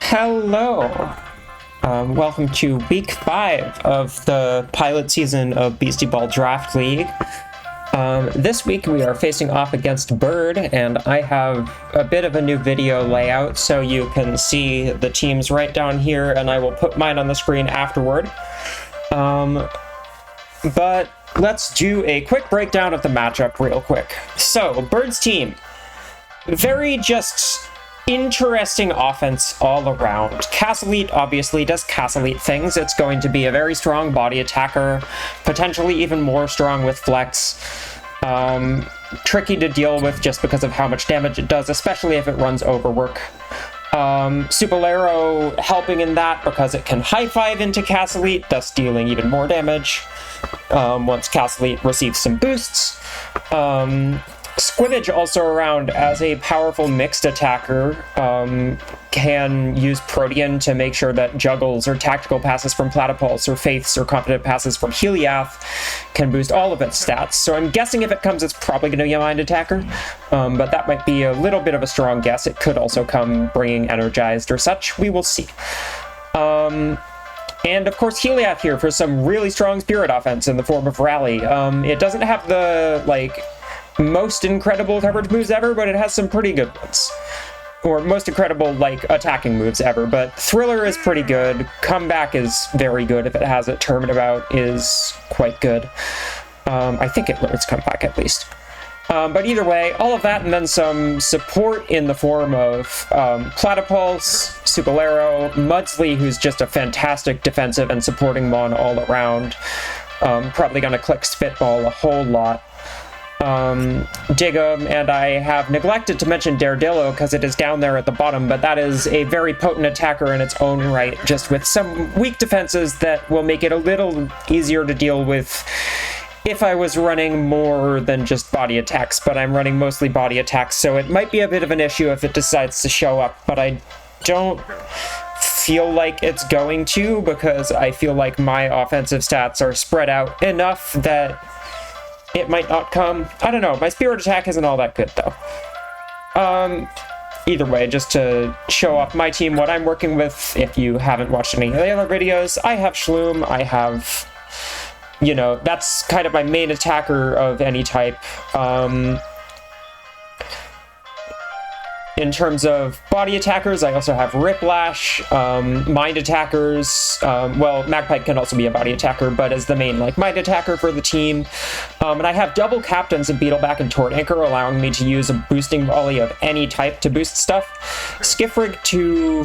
Hello. Welcome to week 5 of the pilot season of Beastieball Draft League. This week we are facing off against Byrd, and I have a bit of a new video layout so you can see the teams right down here, and I will put mine on the screen afterward. But let's do a quick breakdown of the matchup real quick. So, Byrd's team, very just interesting offense all around. Castlete obviously does Castlete things. It's going to be a very strong body attacker, potentially even more strong with flex. Tricky to deal with just because of how much damage it does, especially if it runs overwork. Supolero helping in that because it can high five into Castlete, thus dealing even more damage once Castlete receives some boosts. Squibbage also around as a powerful mixed attacker, can use Protean to make sure that juggles or tactical passes from Platypulse or faiths or competent passes from Heliath can boost all of its stats. So I'm guessing if it comes, it's probably going to be a mind attacker, but that might be a little bit of a strong guess. It could also come bringing energized or such. We will see. And of course Heliath here for some really strong spirit offense in the form of Rally. It doesn't have the, most incredible coverage moves ever, but it has some pretty good ones. Or most incredible, attacking moves ever. But Thriller is pretty good. Comeback is very good if it has it. Turnabout is quite good. I think it learns Comeback at least. But either way, all of that and then some support in the form of Platypulse, Supolero, Mudsley, who's just a fantastic defensive and supporting mon all around. Probably going to click Spitball a whole lot. Dig'em, and I have neglected to mention Daredillo because it is down there at the bottom, but that is a very potent attacker in its own right, just with some weak defenses that will make it a little easier to deal with if I was running more than just body attacks, but I'm running mostly body attacks, so it might be a bit of an issue if it decides to show up, but I don't feel like it's going to, because I feel like my offensive stats are spread out enough that it might not come. I don't know. My spirit attack isn't all that good, though. Either way, just to show off my team, what I'm working with, if you haven't watched any of the other videos, I have Shloom, I have, that's kind of my main attacker of any type. In terms of body attackers, I also have Riplash, mind attackers. Magpie can also be a body attacker, but as the main mind attacker for the team. And I have double captains of Beetleback and Tort Anchor, allowing me to use a boosting volley of any type to boost stuff. Skiffrig to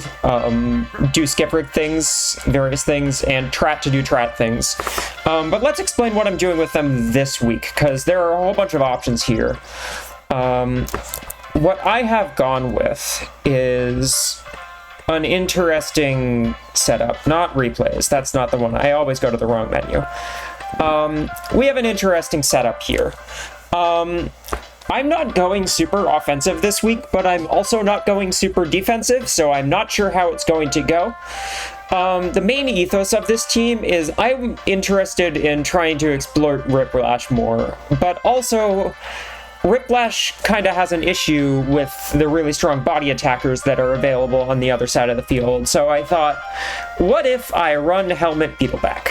do Skiffrig things, various things, and Trat to do Trat things. But let's explain what I'm doing with them this week, because there are a whole bunch of options here. What I have gone with is an interesting setup, not replays. That's not the one. I always go to the wrong menu. We have an interesting setup here. I'm not going super offensive this week, but I'm also not going super defensive, so I'm not sure how it's going to go. The main ethos of this team is I'm interested in trying to exploit Riplash more, but also Riplash kind of has an issue with the really strong body attackers that are available on the other side of the field. So I thought, what if I run Helmet Beetleback?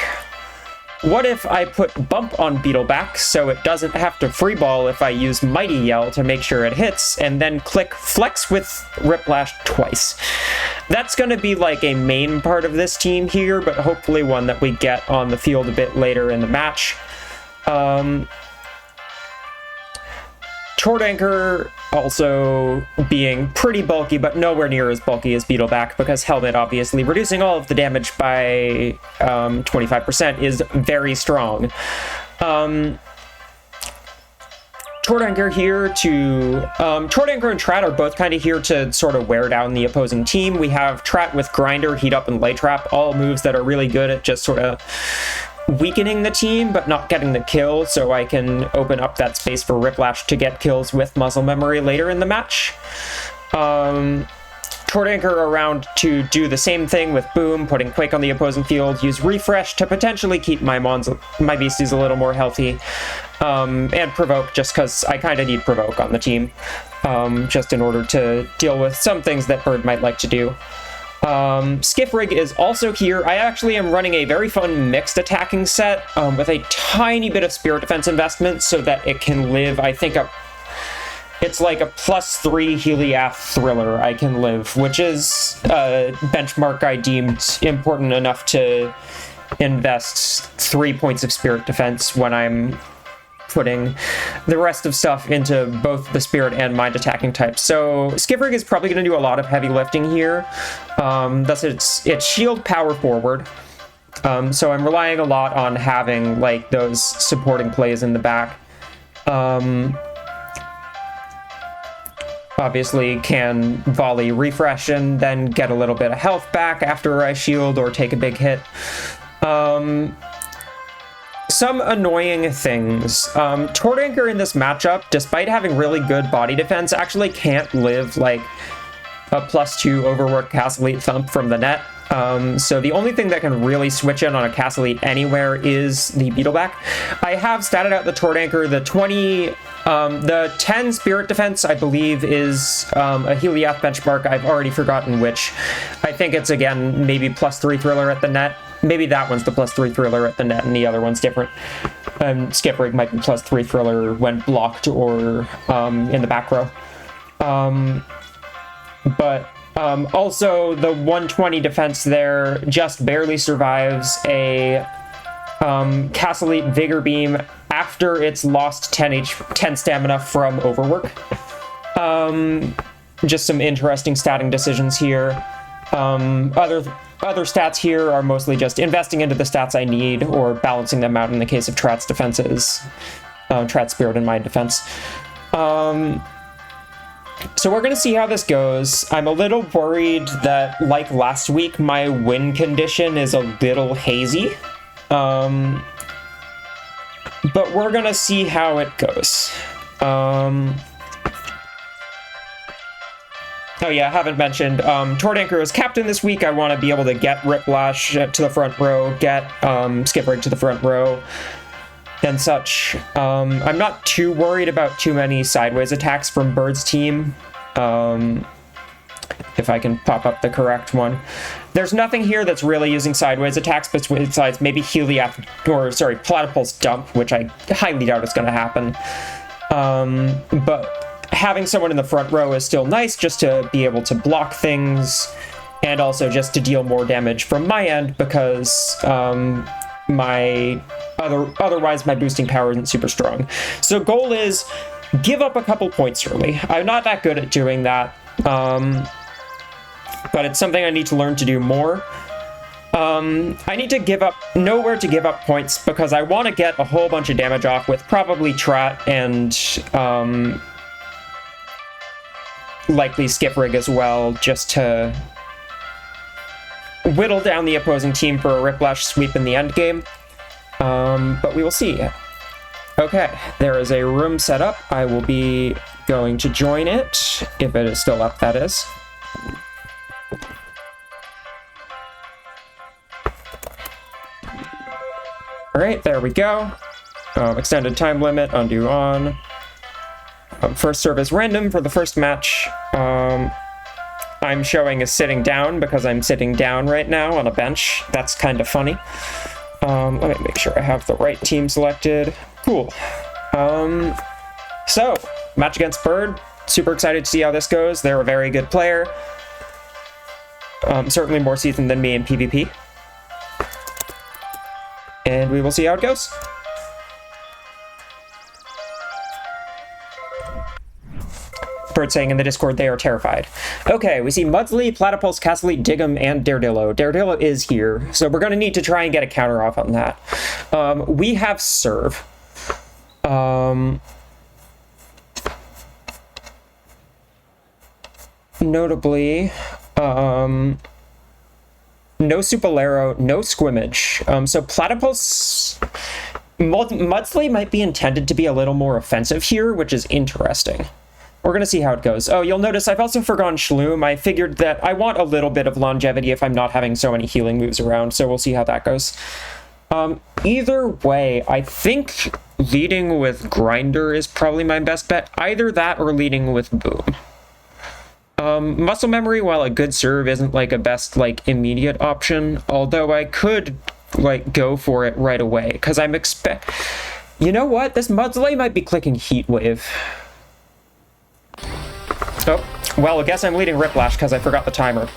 What if I put Bump on Beetleback so it doesn't have to freeball if I use Mighty Yell to make sure it hits, and then click Flex with Riplash twice? That's going to be a main part of this team here, but hopefully one that we get on the field a bit later in the match. Tort Anchor also being pretty bulky, but nowhere near as bulky as Beetleback, because Helmet, obviously, reducing all of the damage by 25% is very strong. Tort Anchor here to... Tort Anchor and Trat are both kind of here to sort of wear down the opposing team. We have Trat with Grinder, Heat Up, and Lay Trap, all moves that are really good at just sort of weakening the team, but not getting the kill, so I can open up that space for Riplash to get kills with muscle memory later in the match. Tort Anchor around to do the same thing with Boom, putting Quake on the opposing field, use Refresh to potentially keep my beasties a little more healthy, and Provoke, just because I kind of need Provoke on the team, just in order to deal with some things that Byrd might like to do. Skiff Rig is also here. I actually am running a very fun mixed attacking set with a tiny bit of spirit defense investment so that it can live, I think, it's like a +3 Heliath thriller I can live, which is a benchmark I deemed important enough to invest 3 points of spirit defense when I'm putting the rest of stuff into both the spirit and mind attacking types. So Skiff Rig is probably going to do a lot of heavy lifting here. Thus it's shield power forward. So I'm relying a lot on having like those supporting plays in the back. Obviously can volley refresh and then get a little bit of health back after I shield or take a big hit. Some annoying things. Tort Anchor in this matchup, despite having really good body defense, actually can't live like a +2 overworked Castle Elite Thump from the net. So the only thing that can really switch in on a Castle Elite anywhere is the Beetleback. I have statted out the Tort Anchor. The 10 Spirit Defense, I believe, is a Heliath benchmark. I've already forgotten which. I think it's, again, maybe +3 Thriller at the net. Maybe that one's the +3 Thriller at the net, and the other one's different. Skiff Rig might be +3 Thriller when blocked or in the back row. Also, the 120 defense there just barely survives a Castle Elite Vigor Beam after it's lost 10 stamina from overwork. Just some interesting statting decisions here. Other stats here are mostly just investing into the stats I need or balancing them out in the case of Trat's defenses. Trat Spirit and Mind defense. So we're going to see how this goes. I'm a little worried that, like last week, my win condition is a little hazy. But we're going to see how it goes. Oh yeah, I haven't mentioned, Tort Anchor is captain this week. I want to be able to get Riplash to the front row, get Skiff Rig to the front row, and such. I'm not too worried about too many sideways attacks from Byrd's team. If I can pop up the correct one. There's nothing here that's really using sideways attacks besides maybe Heliath, or sorry, Platypulse Dump, which I highly doubt is going to happen. But having someone in the front row is still nice, just to be able to block things, and also just to deal more damage from my end, because otherwise my boosting power isn't super strong. So goal is give up a couple points early. I'm not that good at doing that, but it's something I need to learn to do more. I need to know where to give up points, because I want to get a whole bunch of damage off with probably Trat and likely Skiff Rig as well, just to whittle down the opposing team for a Riplash sweep in the end game. But we will see. Okay, there is a room set up. I will be going to join it, if it is still up, that is. Alright, there we go. Extended time limit, undo on. First serve is random for the first match. I'm showing as sitting down because I'm sitting down right now on a bench. That's kind of funny. Let me make sure I have the right team selected. Cool. So, match against Byrd. Super excited to see how this goes. They're a very good player. Certainly more seasoned than me in PvP. And we will see how it goes. Byrd saying in the Discord they are terrified. Okay, we see Mudsley, Platypulse, Castle Elite, Diggum, and Daredillo. Daredillo is here, so we're going to need to try and get a counter off on that. We have Serve. Notably, no Supalero, no Squimmage. So Platypulse... Mudsley might be intended to be a little more offensive here, which is interesting. We're going to see how it goes. Oh, you'll notice I've also forgone Shloom. I figured that I want a little bit of longevity if I'm not having so many healing moves around, so we'll see how that goes. Either way, I think leading with Grinder is probably my best bet. Either that or leading with Boom. Muscle memory, while a good serve, isn't like a best like immediate option, although I could like go for it right away because I'm you know what, this Mudslay might be clicking Heat Wave. Oh, well, I guess I'm leading Riplash because I forgot the timer.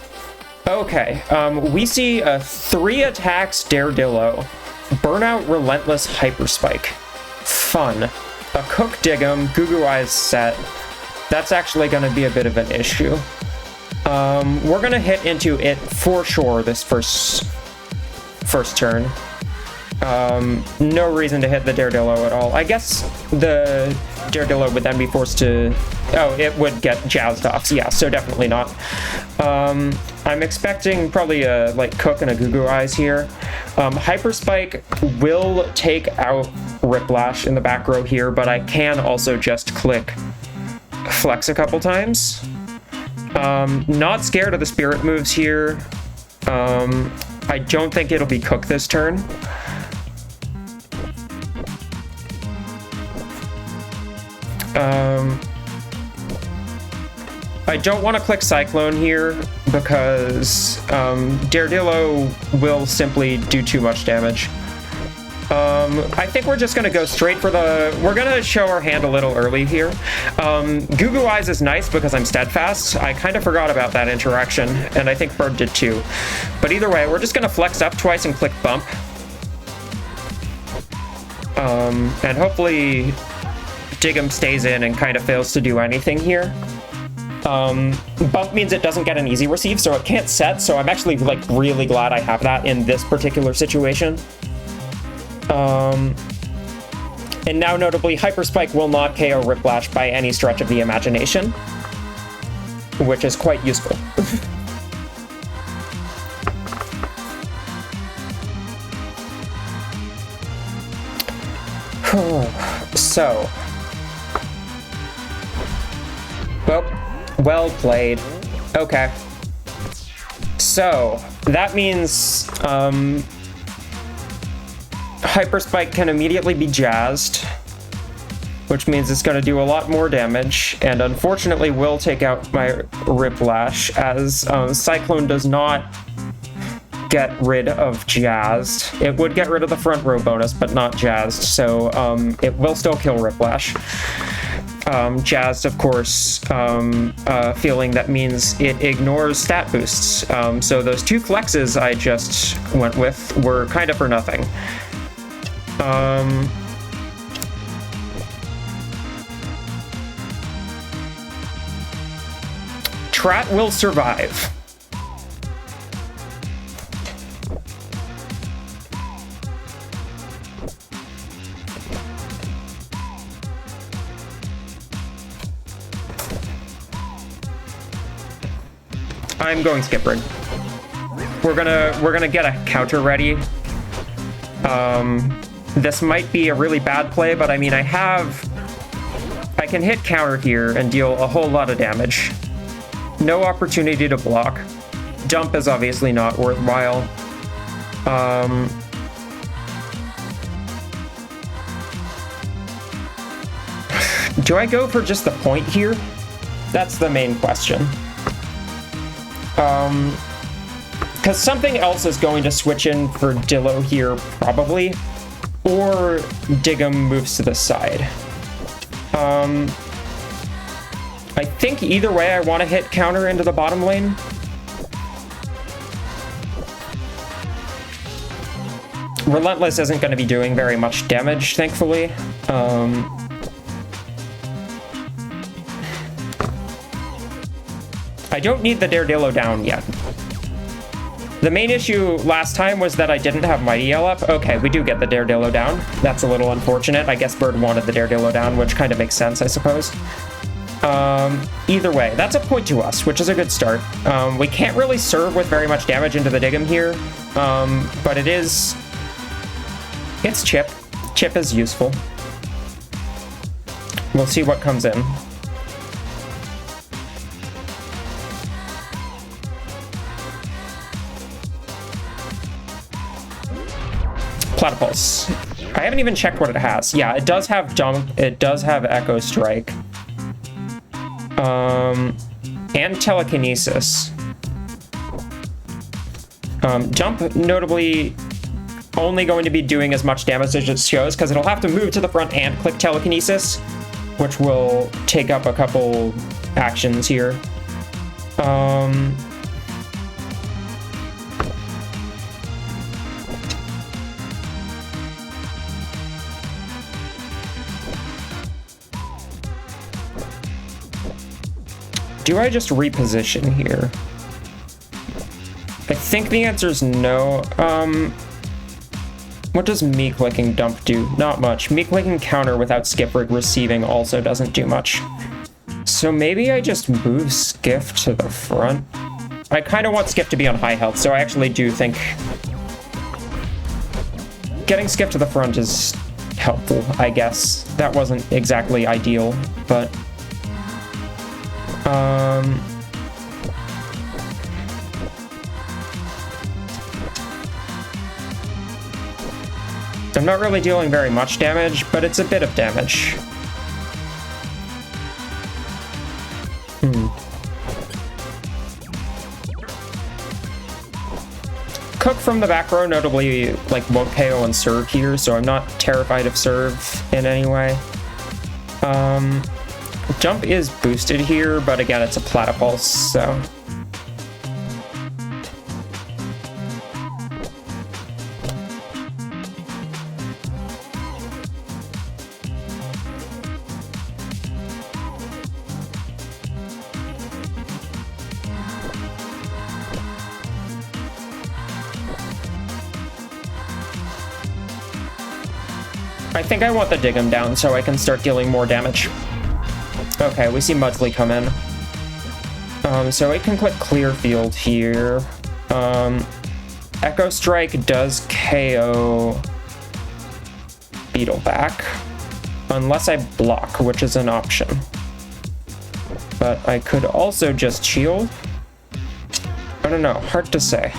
Okay, we see a 3 attacks Daredillo, Burnout Relentless Hyperspike. Fun. A Cook Dig'em, Goo Goo Eyes set. That's actually going to be a bit of an issue. We're going to hit into it for sure this first turn. No reason to hit the Daredillo at all. I guess the Daredillo would then be forced to... Oh, it would get jazzed off. Yeah, so definitely not. I'm expecting probably a like Cook and a Goo Goo Eyes here. Hyperspike will take out Riplash in the back row here, but I can also just click Flex a couple times. Not scared of the Spirit moves here. I don't think it'll be Cook this turn. I don't want to click Cyclone here because Daredillo will simply do too much damage. I think we're just going to go straight for the... We're going to show our hand a little early here. Goo Goo Eyes is nice because I'm steadfast. I kind of forgot about that interaction, and I think Byrd did too. But either way, we're just going to flex up twice and click Bump. And hopefully Dig'em stays in and kind of fails to do anything here. Bump means it doesn't get an easy receive, so it can't set, so I'm actually like really glad I have that in this particular situation. And now notably, Hyperspike will not KO Riplash by any stretch of the imagination, which is quite useful. So, well played. Okay. So, that means, Hyperspike can immediately be jazzed, which means it's going to do a lot more damage, and unfortunately will take out my Riplash, as Cyclone does not get rid of jazzed. It would get rid of the front row bonus, but not jazzed, so it will still kill Riplash. Jazzed, of course, feeling that means it ignores stat boosts. So those 2 flexes I just went with were kind of for nothing. Trat will survive. I'm going Skipper. We're gonna get a counter ready. This might be a really bad play, but I mean, I can hit counter here and deal a whole lot of damage. No opportunity to block. Dump is obviously not worthwhile. Do I go for just the point here? That's the main question. Because something else is going to switch in for Dillo here, probably. Or Dig'em moves to the side. I think either way I want to hit counter into the bottom lane. Relentless isn't going to be doing very much damage, thankfully. I don't need the Daredillo down yet. The main issue last time was that I didn't have Mighty Yell up. Okay, we do get the Daredillo down. That's a little unfortunate. I guess Byrd wanted the Daredillo down, which kind of makes sense, I suppose. Either way, that's a point to us, which is a good start. We can't really serve with very much damage into the Dig'em here, but it's Chip. Chip is useful. We'll see what comes in. Platypulse. I haven't even checked what it has. Yeah, it does have Jump. It does have Echo Strike. and telekinesis. Jump, notably, only going to be doing as much damage as it shows, because it'll have to move to the front and click telekinesis, which will take up a couple actions here. Do I just reposition here? I think the answer is no. What does me clicking dump do? Not much. Me clicking counter without skip rig receiving also doesn't do much. So maybe I just move Skiff to the front. I kind of want Skiff to be on high health, so I actually do think getting Skiff to the front is helpful, I guess. That wasn't exactly ideal, but I'm not really dealing very much damage, but it's a bit of damage. Cook from the back row notably like won't KO and serve here, so I'm not terrified of serve in any way. Jump is boosted here, but again, it's a platypulse, so. I think I want the dig him down so I can start dealing more damage. Okay, we see Mudsley come in. So it can click clear field here. Echo Strike does KO Beetleback, unless I block, which is an option. But I could also just shield. I don't know, hard to say.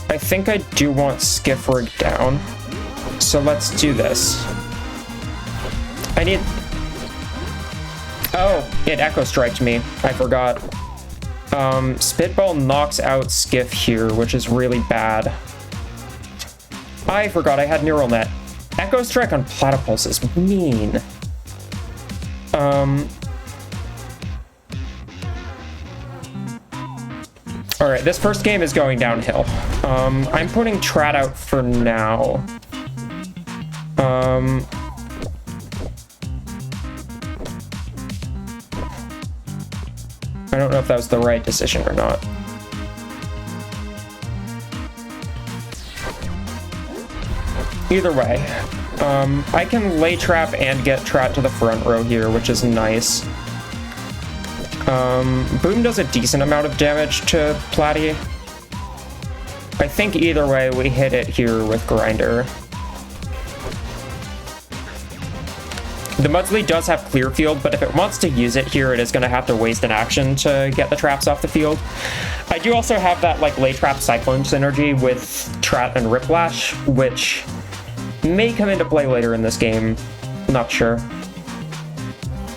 I think I do want Skiff Rig down, so let's do this. I need... Oh, it Echo Striked me. I forgot. Spitball knocks out Skiff here, which is really bad. I forgot I had Neural Net. Echo Strike on Platypulse is mean. Alright, this first game is going downhill. I'm putting Trat out for now. I don't know if that was the right decision or not. Either way, I can lay trap and get Trat to the front row here, which is nice. Boom does a decent amount of damage to Platy. I think either way we hit it here with Grinder. The Mudsley does have clear field, but if it wants to use it here, it is going to have to waste an action to get the traps off the field. I do also have that like lay trap Cyclone synergy with Trat and Riplash, which may come into play later in this game. Not sure.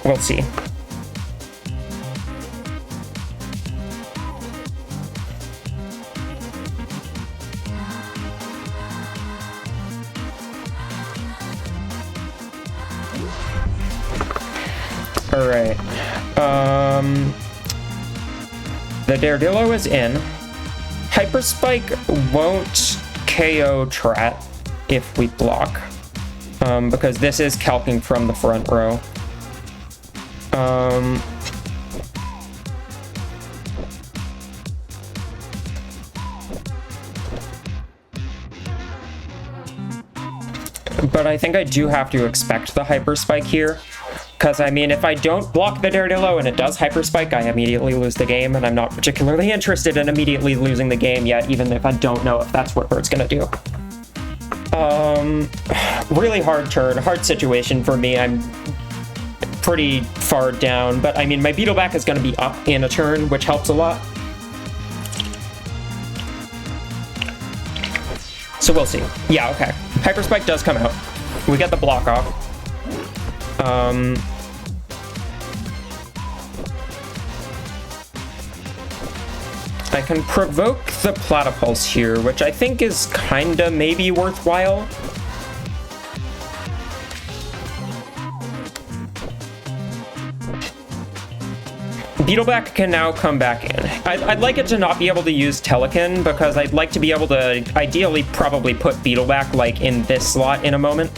We'll see. Alright, the Daredillo is in. Hyper Spike won't KO Trat if we block, because this is calcing from the front row. But I think I do have to expect the Hyper Spike here. Because, I mean, if I don't block the Daredillo and it does Hyper Spike, I immediately lose the game, and I'm not particularly interested in immediately losing the game yet, even if I don't know if that's what Byrd's gonna do. Really hard turn, hard situation for me. I'm pretty far down, but I mean, my Beetleback is going to be up in a turn, which helps a lot. So we'll see. Yeah, okay. Hyper Spike does come out. We get the block off. I can provoke the Platypulse here, which I think is kinda maybe worthwhile. Beetleback can now come back in. I'd like it to not be able to use Telekin, because I'd like to be able to ideally probably put Beetleback like in this slot in a moment.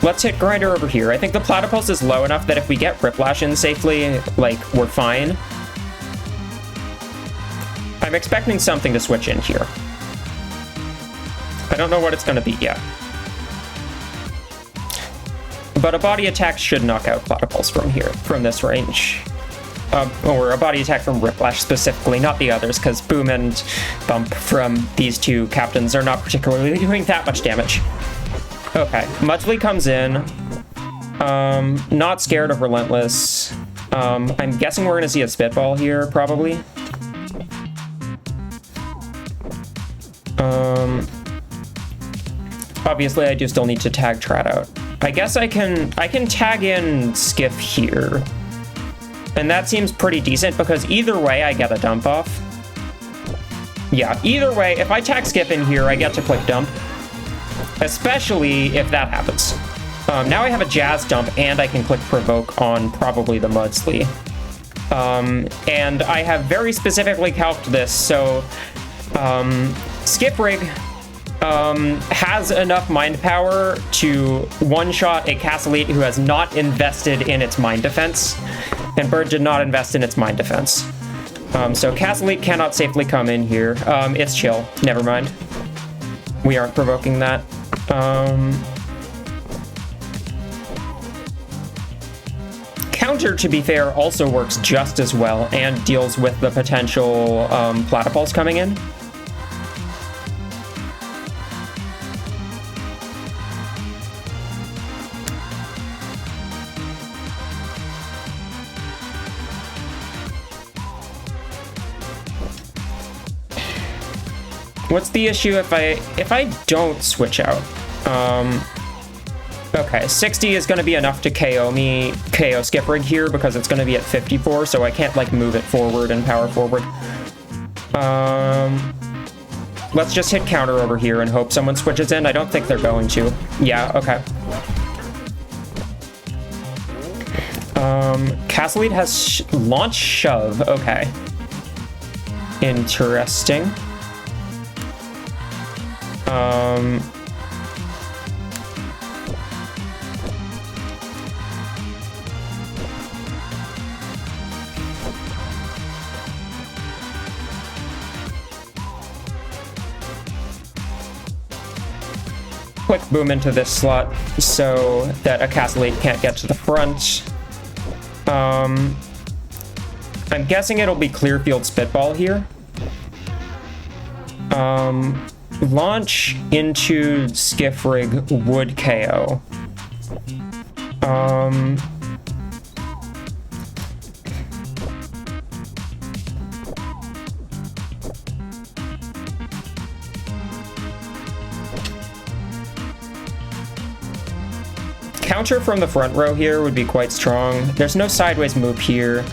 Let's hit Grinder over here. I think the Platypulse is low enough that if we get Riplash in safely, like, we're fine. I'm expecting something to switch in here. I don't know what it's going to be yet. But a body attack should knock out Platypulse from here, from this range. Or a body attack from Riplash specifically, not the others, because Boom and Bump from these two captains are not particularly doing that much damage. Okay, Mudsley comes in. Not scared of Relentless. I'm guessing we're going to see a Spitball here, probably. Obviously, I do still need to tag Trat out. I guess I can tag in Skiff here. And that seems pretty decent, because either way, I get a dump off. Yeah, either way, if I tag Skiff in here, I get to click dump. Especially if that happens. Now I have a Jazz Dump, and I can click Provoke on probably the Mudsley. And I have very specifically calced this, so Skip Rig has enough mind power to one-shot a Castlete who has not invested in its mind defense, and Byrd did not invest in its mind defense. So Castlete cannot safely come in here. It's chill. Never mind. We aren't provoking that. Counter, to be fair, also works just as well and deals with the potential Platypulse coming in. What's the issue if I don't switch out? Okay, 60 is going to be enough to KO Skip Rig here, because it's going to be at 54, so I can't like move it forward and power forward. Let's just hit counter over here and hope someone switches in. I don't think they're going to. Yeah, okay. Castlete has launch shove. Okay. Interesting. Quick Boom into this slot so that a Castlete can't get to the front. I'm guessing it'll be Clearfield Spitball here. Launch into Skiff Rig would KO. Counter from the front row here would be quite strong. There's no sideways move here.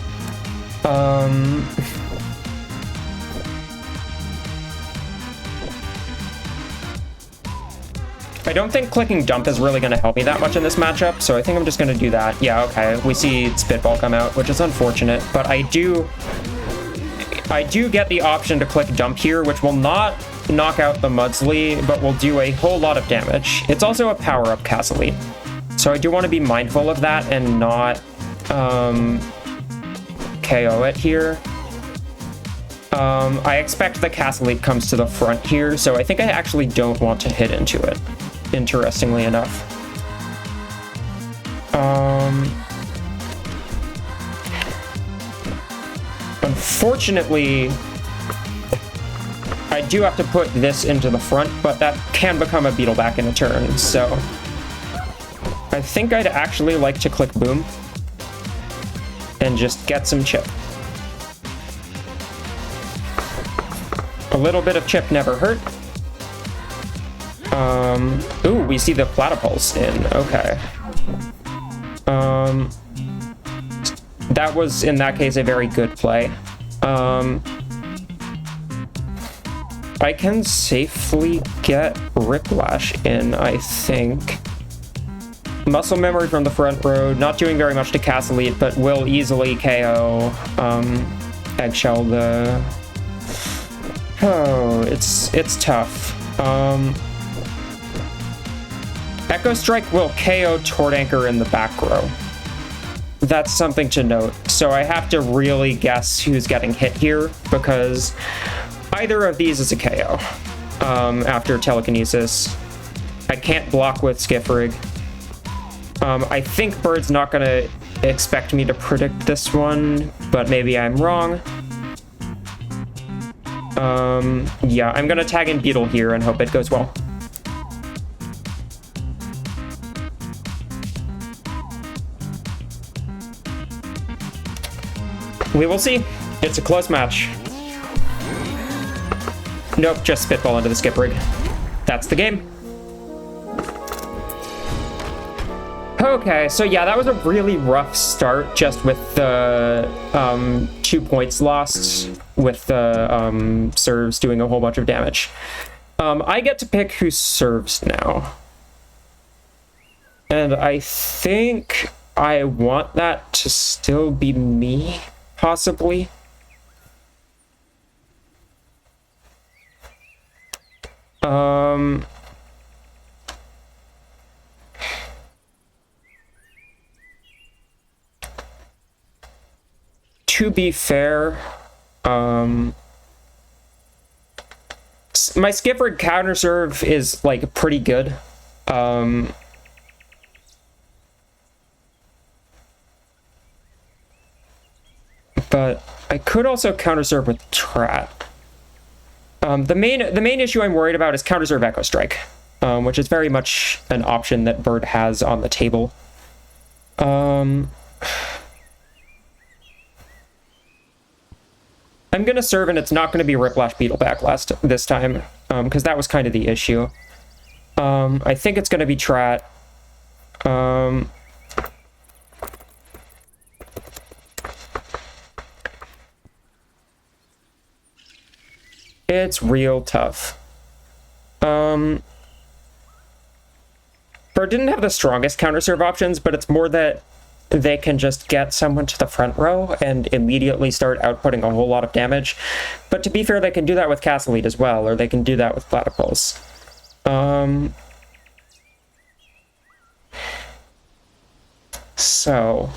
I don't think clicking dump is really going to help me that much in this matchup, so I think I'm just going to do that. Yeah, okay, we see Spitball come out, which is unfortunate, but I do get the option to click dump here, which will not knock out the Mudsley, but will do a whole lot of damage. It's also a power-up Castlete, so I do want to be mindful of that and not KO it here. I expect the Castlete comes to the front here, so I think I actually don't want to hit into it, interestingly enough. Unfortunately, I do have to put this into the front, but that can become a beetleback in a turn, so I think I'd actually like to click boom and just get some chip. A little bit of chip never hurt. Ooh, we see the platypulse in. Okay. That was, in that case, a very good play. I can safely get Riplash in, I think. Muscle memory from the front row, not doing very much to cast Elite, but will easily KO Eggshell the... Oh, it's tough. Echo Strike will KO Tort Anchor in the back row. That's something to note. So I have to really guess who's getting hit here, because either of these is a KO after Telekinesis. I can't block with Skiffrig. I think Byrd's not going to expect me to predict this one, but maybe I'm wrong. Yeah, I'm going to tag in Beetle here and hope it goes well. We will see. It's a close match. Nope, just spitball into the skip rig. That's the game. Okay, so yeah, that was a really rough start just with the 2 points lost with the serves doing a whole bunch of damage. I get to pick who serves now. And I think I want that to still be me, possibly. To be fair, my Skipper counter serve is like pretty good. But I could also counter serve with Trat. The main issue I'm worried about is counter serve Echo Strike, which is very much an option that Byrd has on the table. I'm gonna serve, and it's not gonna be Riplash Beetleback this time, because that was kind of the issue. I think it's gonna be Trat. It's real tough. Byrd didn't have the strongest counter serve options, but it's more that they can just get someone to the front row and immediately start outputting a whole lot of damage. But to be fair, they can do that with Castle Lead as well, or they can do that with Platypulse. So...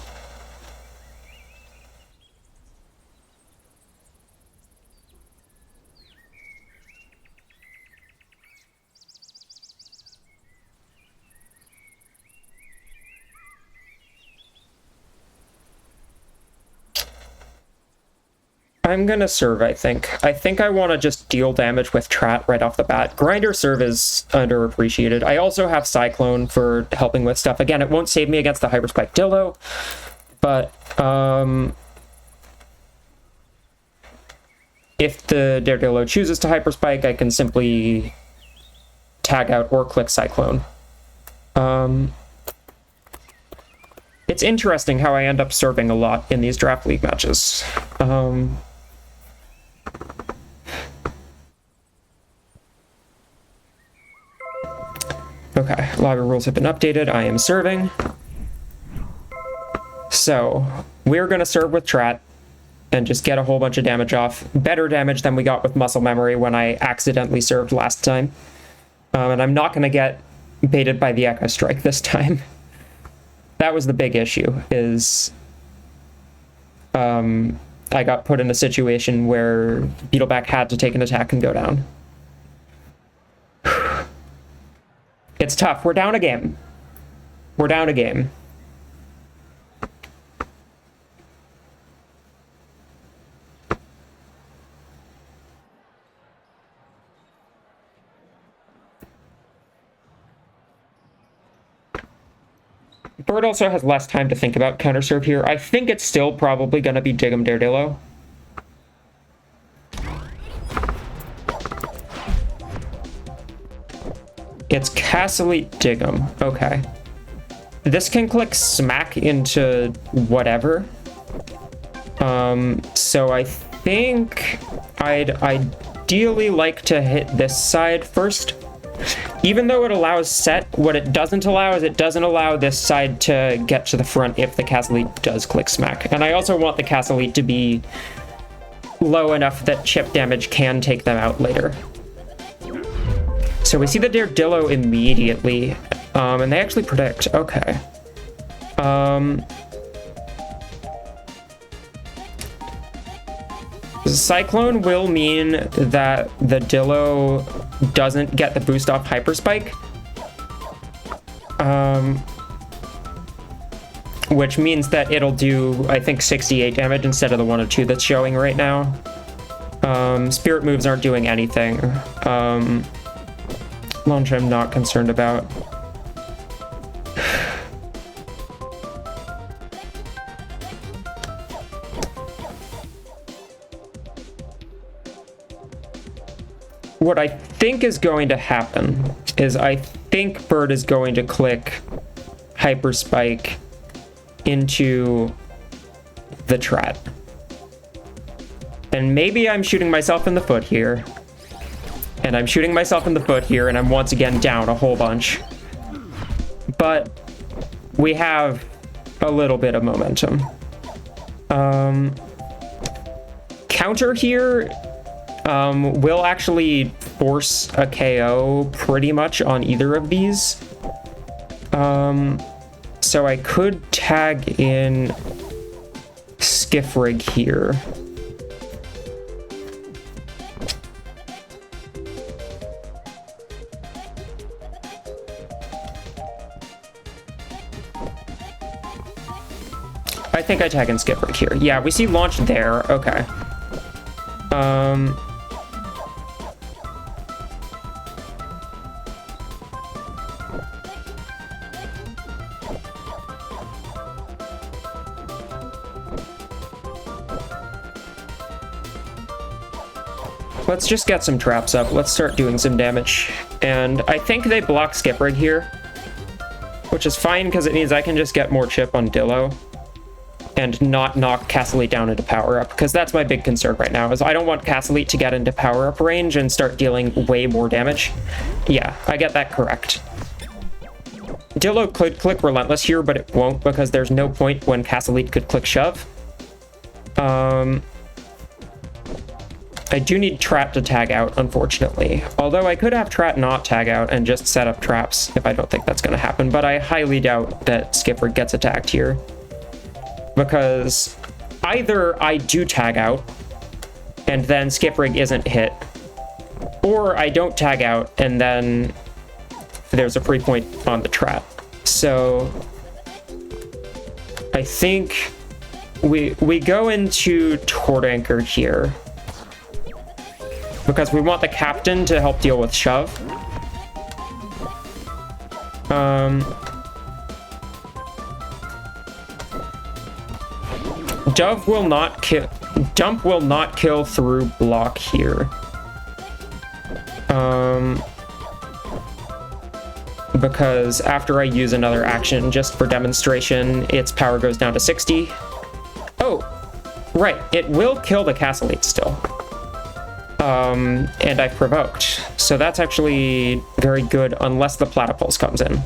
I'm gonna serve, I think. I think I want to just deal damage with Trat right off the bat. Grinder serve is underappreciated. I also have Cyclone for helping with stuff. Again, it won't save me against the Hyperspike Dillo, but if the Daredillo chooses to Hyperspike, I can simply tag out or click Cyclone. It's interesting how I end up serving a lot in these Draft League matches. Okay, lobby rules have been updated. I am serving. So, we're going to serve with Trat and just get a whole bunch of damage off. Better damage than we got with Muscle Memory when I accidentally served last time. And I'm not going to get baited by the Echo Strike this time. That was the big issue, is I got put in a situation where Beetleback had to take an attack and go down. It's tough. We're down a game. We're down a game. Byrd also has less time to think about counterserve here. I think it's still probably going to be Dig'em Daredillo. It's Castle Elite Dig'em. Okay. This can click smack into whatever. So I think I'd ideally like to hit this side first. Even though it allows set, what it doesn't allow is it doesn't allow this side to get to the front if the Castle Elite does click smack. And I also want the Castle Elite to be low enough that chip damage can take them out later. So we see the Daredillo immediately, and they actually predict. Okay. Cyclone will mean that the Dillo doesn't get the boost off Hyper Spike. Which means that it'll do, I think, 68 damage instead of the 102 that's showing right now. Spirit moves aren't doing anything. Launch I'm not concerned about. What I think is going to happen is I think Byrd is going to click Hyper Spike into the Trat. And maybe I'm shooting myself in the foot here. And I'm shooting myself in the foot here, and I'm once again down a whole bunch. But we have a little bit of momentum. Counter here will actually force a KO pretty much on either of these. So I could tag in Skiff Rig here. I think I tag in Skiff Rig here. Yeah, we see launch there. Okay. Let's just get some traps up. Let's start doing some damage. And I think they block Skip Rig here, which is fine because it means I can just get more chip on Dillo and not knock Castle Elite down into power up, because that's my big concern right now, is I don't want Castle Elite to get into power up range and start dealing way more damage. Yeah, I get that correct. Dillo could click Relentless here, but it won't because there's no point when Castle Elite could click Shove. I do need Trat to tag out, unfortunately. Although I could have Trat not tag out and just set up traps if I don't think that's going to happen, but I highly doubt that Skipper gets attacked here. Because either I do tag out and then Skip Rig isn't hit, or I don't tag out and then there's a free point on the trap. So I think we go into Tort Anchor here because we want the captain to help deal with shove. Dump will not kill through block here. Because after I use another action, just for demonstration, its power goes down to 60. Oh, right, it will kill the Castle Elite still. And I provoked. So that's actually very good, unless the Platypulse comes in.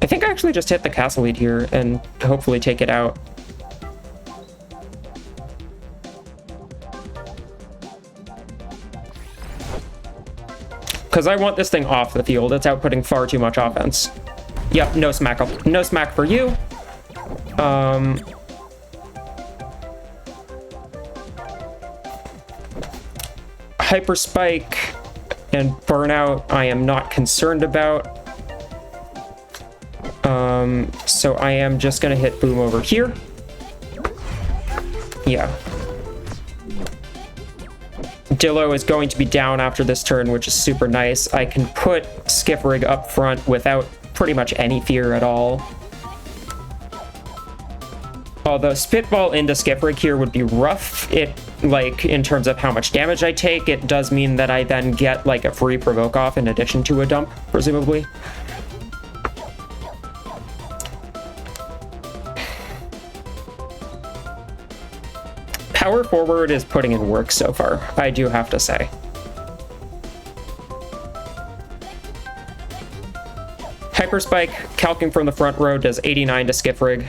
I think I actually just hit the Castle Elite here and hopefully take it out. Because I want this thing off the field. It's outputting far too much offense. Yep, no smack. No smack for you. Hyper Spike and Burnout I am not concerned about. So I am just gonna hit Boom over here. Dillo is going to be down after this turn, which is super nice. I can put Skiffrig up front without pretty much any fear at all. Although Spitball into Skiffrig here would be rough. It, like, in terms of how much damage I take, it does mean that I then get, like, a free Provoke Off in addition to a dump, presumably. Power Forward is putting in work so far, I do have to say. Hyper Spike, calcing from the front row, does 89 to Skiffrig.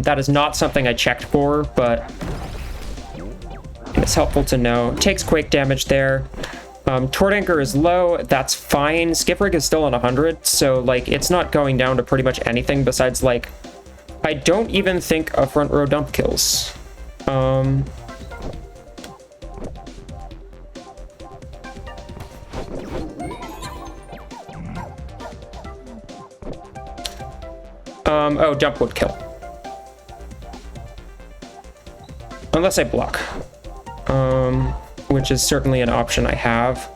That is not something I checked for, but it's helpful to know. Takes Quake damage there. Tort Anchor is low, that's fine. Skiffrig is still on 100, so, like, it's not going down to pretty much anything besides, like, I don't even think a front row dump kills. Oh, dump would kill. Unless I block. Which is certainly an option I have.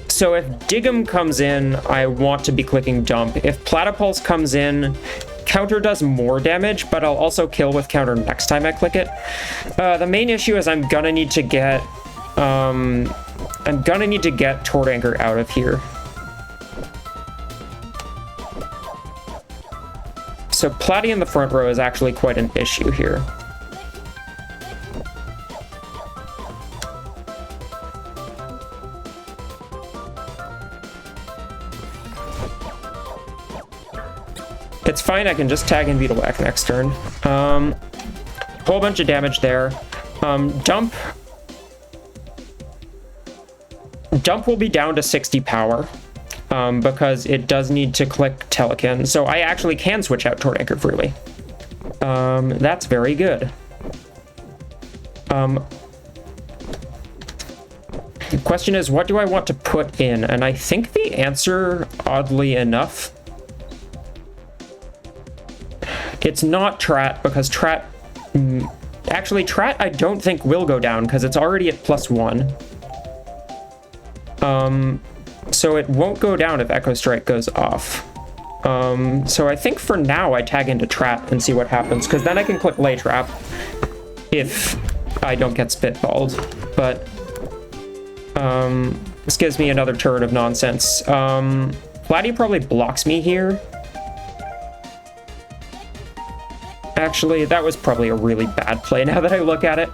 So if Dig'em comes in, I want to be clicking dump. If Platypulse comes in, counter does more damage, but I'll also kill with counter next time I click it. The main issue is I'm gonna need to get Tort Anchor out of here. So Platy in the front row is actually quite an issue here. It's fine, I can just tag in Beetle Whack next turn. Whole bunch of damage there. Dump will be down to 60 power. Because it does need to click Telekin. So I actually can switch out Tort Anchor freely. That's very good. The question is, what do I want to put in? And I think the answer, oddly enough, it's not Trat, because Trat... Actually, Trat I don't think will go down, because it's already at +1. So it won't go down if Echo Strike goes off. So I think for now I tag into Trap and see what happens, because then I can click Lay Trap if I don't get spitballed. But this gives me another turn of nonsense. Platy probably blocks me here. Actually, that was probably a really bad play now that I look at it.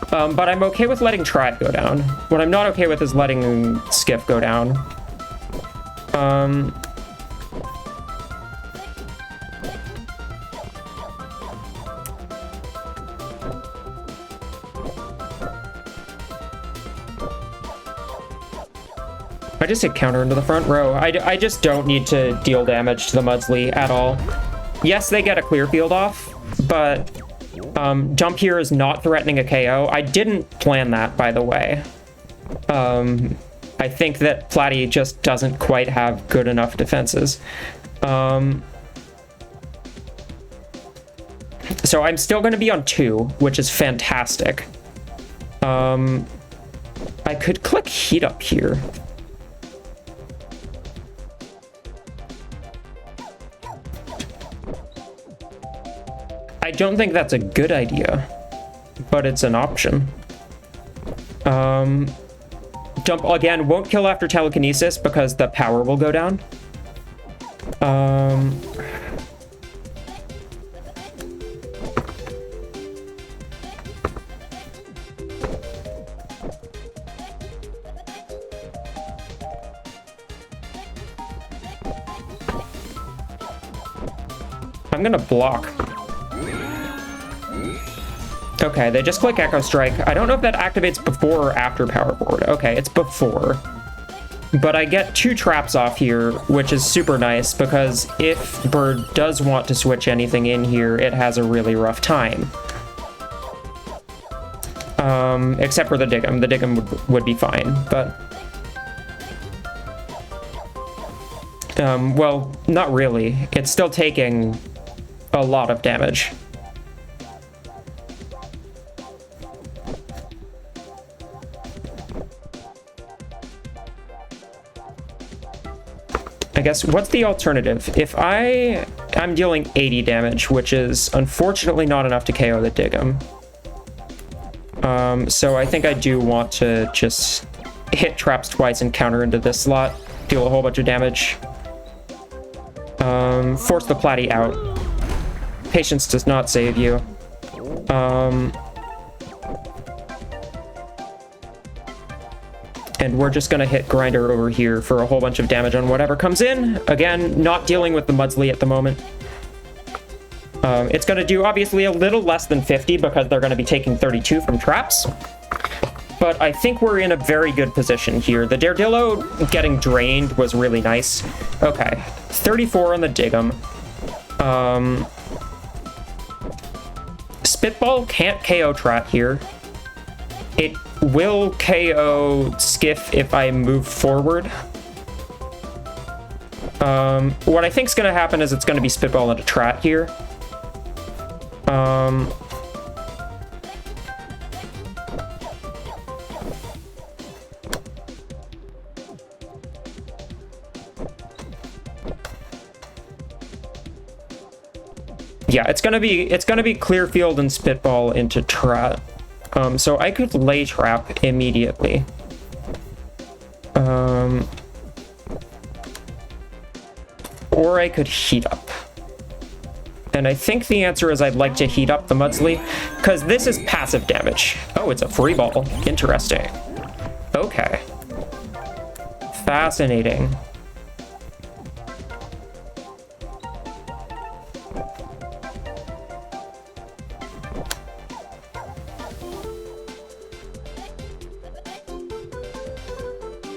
But I'm okay with letting Trat go down. What I'm not okay with is letting Skiff go down. I just hit counter into the front row. I just don't need to deal damage to the Mudsley at all. Yes, they get a clear field off, but dump here is not threatening a KO. I didn't plan that, by the way. I think that Platy just doesn't quite have good enough defenses. So I'm still going to be on 2, which is fantastic. I could click Heat Up here. I don't think that's a good idea, but it's an option. Dump, again, won't kill after telekinesis because the power will go down. I'm gonna block. Okay, they just click Echo Strike. I don't know if that activates before or after Power Forward. Okay, it's before. But I get 2 traps off here, which is super nice, because if Byrd does want to switch anything in here, it has a really rough time. Except for the Dig'em. The Dig'em would be fine, but... well, not really. It's still taking a lot of damage. I guess, what's the alternative? If I'm dealing 80 damage, which is unfortunately not enough to KO the Dig'em. So I think I do want to just hit traps twice and counter into this slot, deal a whole bunch of damage. Force the platy out. Patience does not save you. And we're just gonna hit Grinder over here for a whole bunch of damage on whatever comes in. Again, not dealing with the Mudsley at the moment. It's gonna do obviously a little less than 50 because they're gonna be taking 32 from traps. But I think we're in a very good position here. The Daredillo getting drained was really nice. Okay, 34 on the Dig'em. Spitball can't KO Trat here. It will KO Skiff if I move forward. What I think's gonna happen is it's gonna be Spitball into Trat here. Yeah, it's gonna be Clearfield and Spitball into Trat. So I could lay trap immediately. Or I could heat up. And I think the answer is I'd like to heat up the Mudsley, because this is passive damage. Oh, it's a free ball. Interesting. Okay. Fascinating.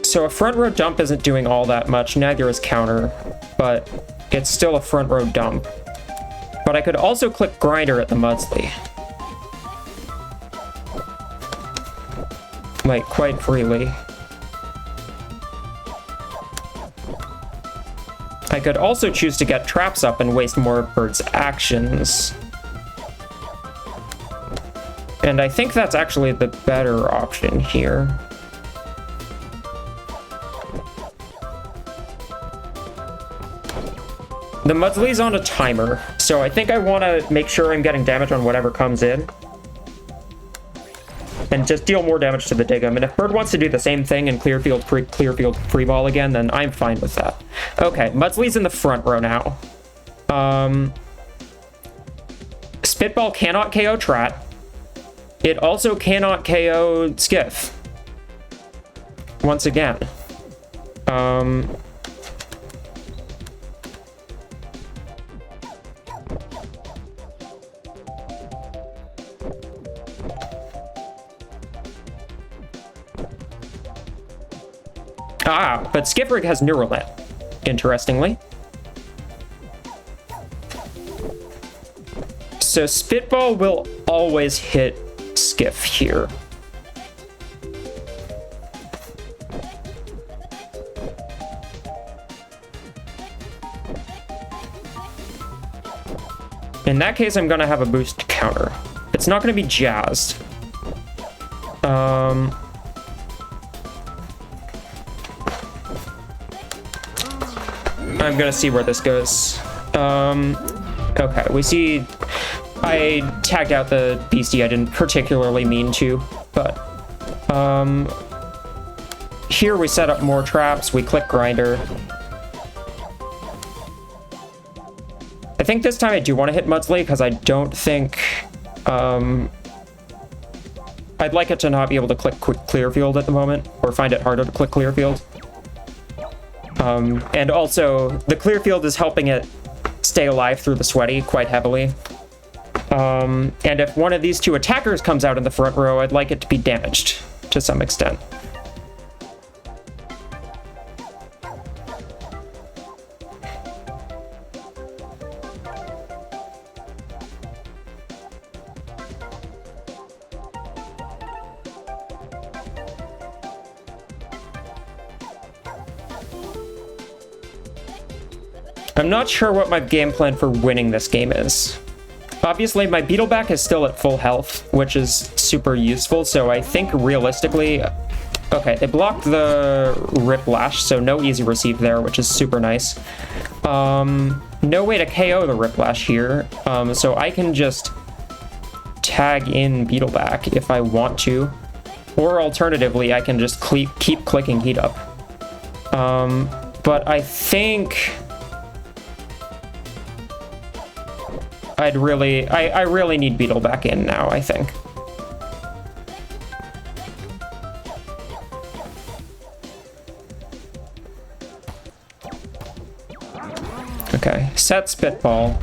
So a front row dump isn't doing all that much, neither is counter, but it's still a front row dump. But I could also click Grinder at the Mudsley. Like, quite freely. I could also choose to get traps up and waste more of Byrd's actions. And I think that's actually the better option here. The Mudsley's on a timer, so I think I want to make sure I'm getting damage on whatever comes in. And just deal more damage to the Dig'em. And if Byrd wants to do the same thing and Clearfield free ball again, then I'm fine with that. Okay, Mudsley's in the front row now. Spitball cannot KO Trat. It also cannot KO Skiff. Once again. Ah, but Skiffrig has Neuralant, interestingly. So Spitball will always hit Skiff here. In that case, I'm gonna have a boost counter. It's not gonna be jazzed. I'm gonna see where this goes. Okay, we see I tagged out the beastie. I didn't particularly mean to, but here we set up more traps. We click Grinder. I think this time I do want to hit Mudsley because I don't think I'd like it to not be able to click Clearfield at the moment, or find it harder to click Clearfield. And also, the Clearfield is helping it stay alive through the Sweaty quite heavily. And if one of these two attackers comes out in the front row, I'd like it to be damaged to some extent. I'm not sure what my game plan for winning this game is. Obviously, my Beetleback is still at full health, which is super useful, so I think realistically, Okay, they blocked the Riplash, so no easy receive there, which is super nice. No way to KO the Riplash here, so I can just tag in Beetleback if I want to. Or alternatively, I can just keep clicking Heat Up. But I think I really need Beetleback in now, I think. Okay, set Spitball.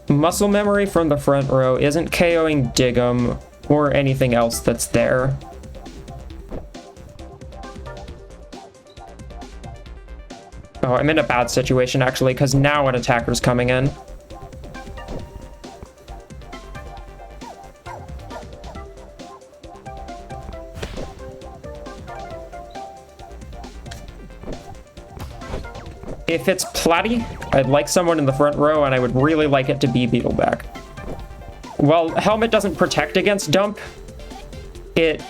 Muscle Memory from the front row isn't KOing Dig'em or anything else that's there. Oh, I'm in a bad situation actually, because now an attacker's coming in. If it's Platy, I'd like someone in the front row, and I would really like it to be Beetleback. While Helmet doesn't protect against Dump, it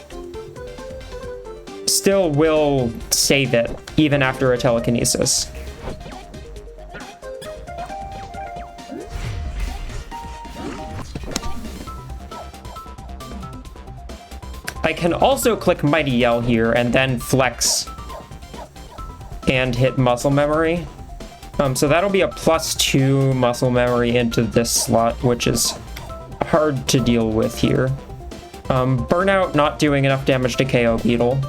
still will save it, even after a telekinesis. I can also click Mighty Yell here, and then flex and hit Muscle Memory. So that'll be a +2 Muscle Memory into this slot, which is hard to deal with here. Burnout not doing enough damage to KO Beetle.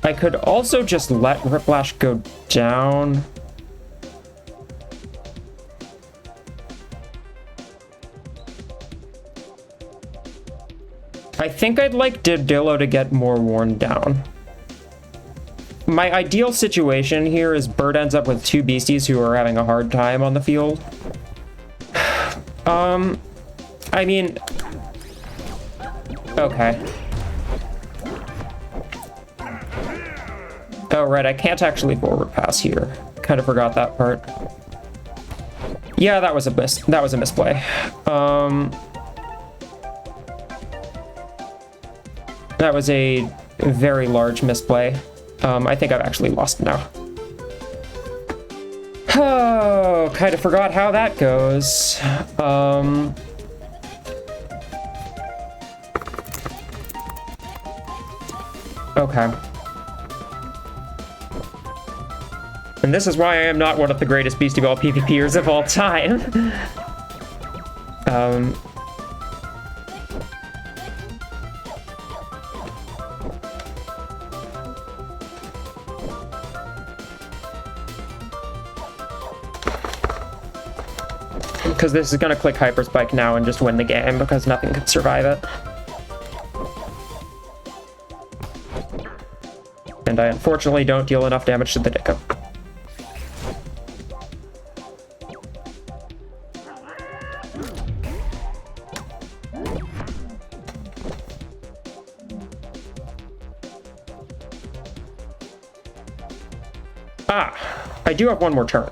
I could also just let Riplash go down. I think I'd like Didillo to get more worn down. My ideal situation here is Byrd ends up with 2 beasties who are having a hard time on the field. I mean... Okay. Oh, right, I can't actually forward pass here. Kind of forgot that part. Yeah, that was a misplay. That was a very large misplay. I think I've actually lost now. Oh, kind of forgot how that goes. Okay. And this is why I am not one of the greatest Beastieball PvPers of all time. Because this is going to click Hyper Spike now and just win the game, because nothing can survive it. And I unfortunately don't deal enough damage to the Dickum. Ah, I do have one more turn.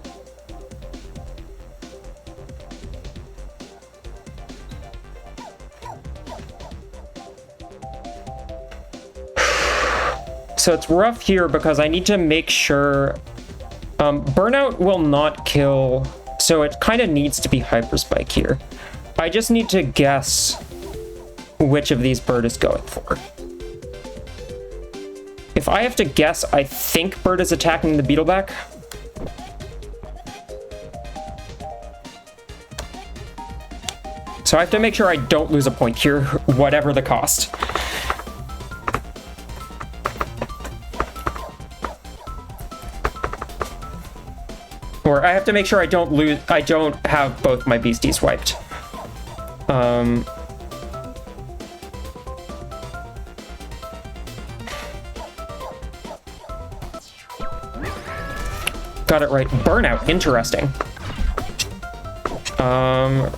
So it's rough here because I need to make sure Burnout will not kill, so it kind of needs to be Hyper Spike here. I just need to guess which of these Byrd is going for. If I have to guess, I think Byrd is attacking the Beetleback. So I have to make sure I don't lose a point here, whatever the cost. Or I have to make sure I don't have both my beasties wiped. Got it right. Burnout, interesting.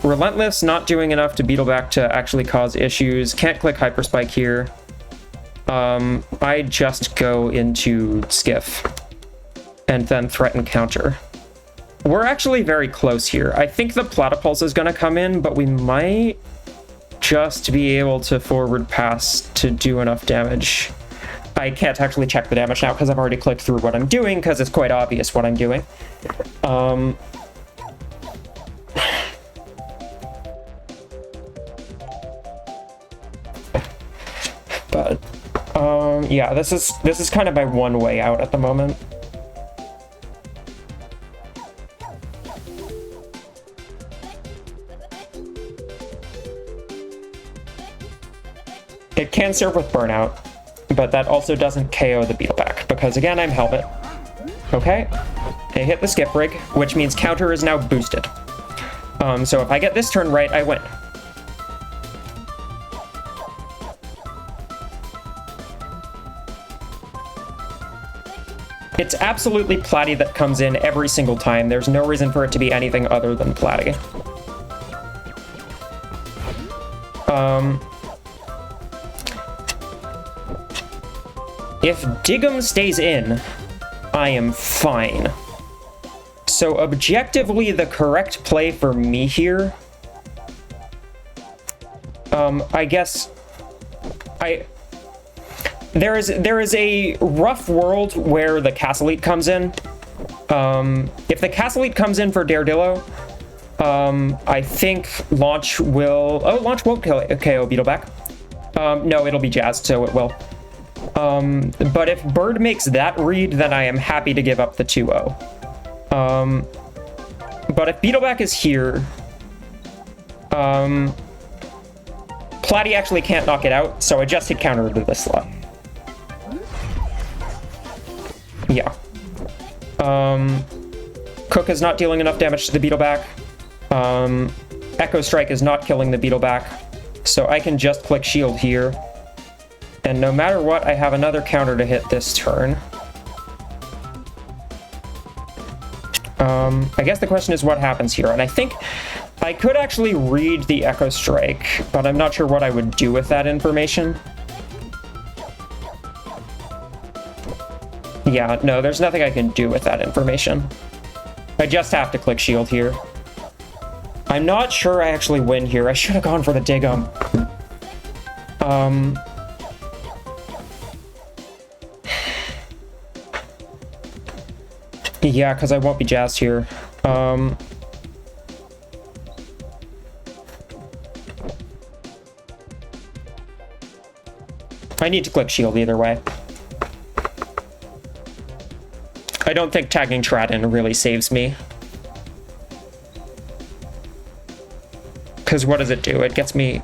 Relentless not doing enough to Beetleback to actually cause issues. Can't click Hyper Spike here. I just go into Skiff and then threaten counter. We're actually very close here. I think the Platypulse is going to come in, but we might just be able to forward pass to do enough damage. I can't actually check the damage now because I've already clicked through what I'm doing because it's quite obvious what I'm doing. But yeah, this is kind of my one way out at the moment. It can serve with Burnout, but that also doesn't KO the Beetleback, because again, I'm Helmet. Okay, I hit the skip rig, which means counter is now boosted. So if I get this turn right, I win. It's absolutely Platy that comes in every single time. There's no reason for it to be anything other than Platy. If Diggum stays in, I am fine. So objectively, the correct play for me here, I guess, there is a rough world where the Castle Elite comes in. If the Castle Elite comes in for Daredillo, I think Launch will... Oh, Launch won't KO Beetleback. No, it'll be jazzed, so it will. But if Byrd makes that read, then I am happy to give up the 2-0. But if Beetleback is here, Platy actually can't knock it out, so I just hit counter to this slot. Yeah. Cook is not dealing enough damage to the Beetleback. Echo Strike is not killing the Beetleback, so I can just click shield here. And no matter what, I have another counter to hit this turn. I guess the question is what happens here, and I think I could actually read the Echo Strike, but I'm not sure what I would do with that information. Yeah, no, there's nothing I can do with that information. I just have to click shield here. I'm not sure I actually win here. I should have gone for the Diggum. Yeah, because I won't be jazzed here. I need to click shield either way. I don't think tagging Tradin really saves me. Because what does it do? It gets me...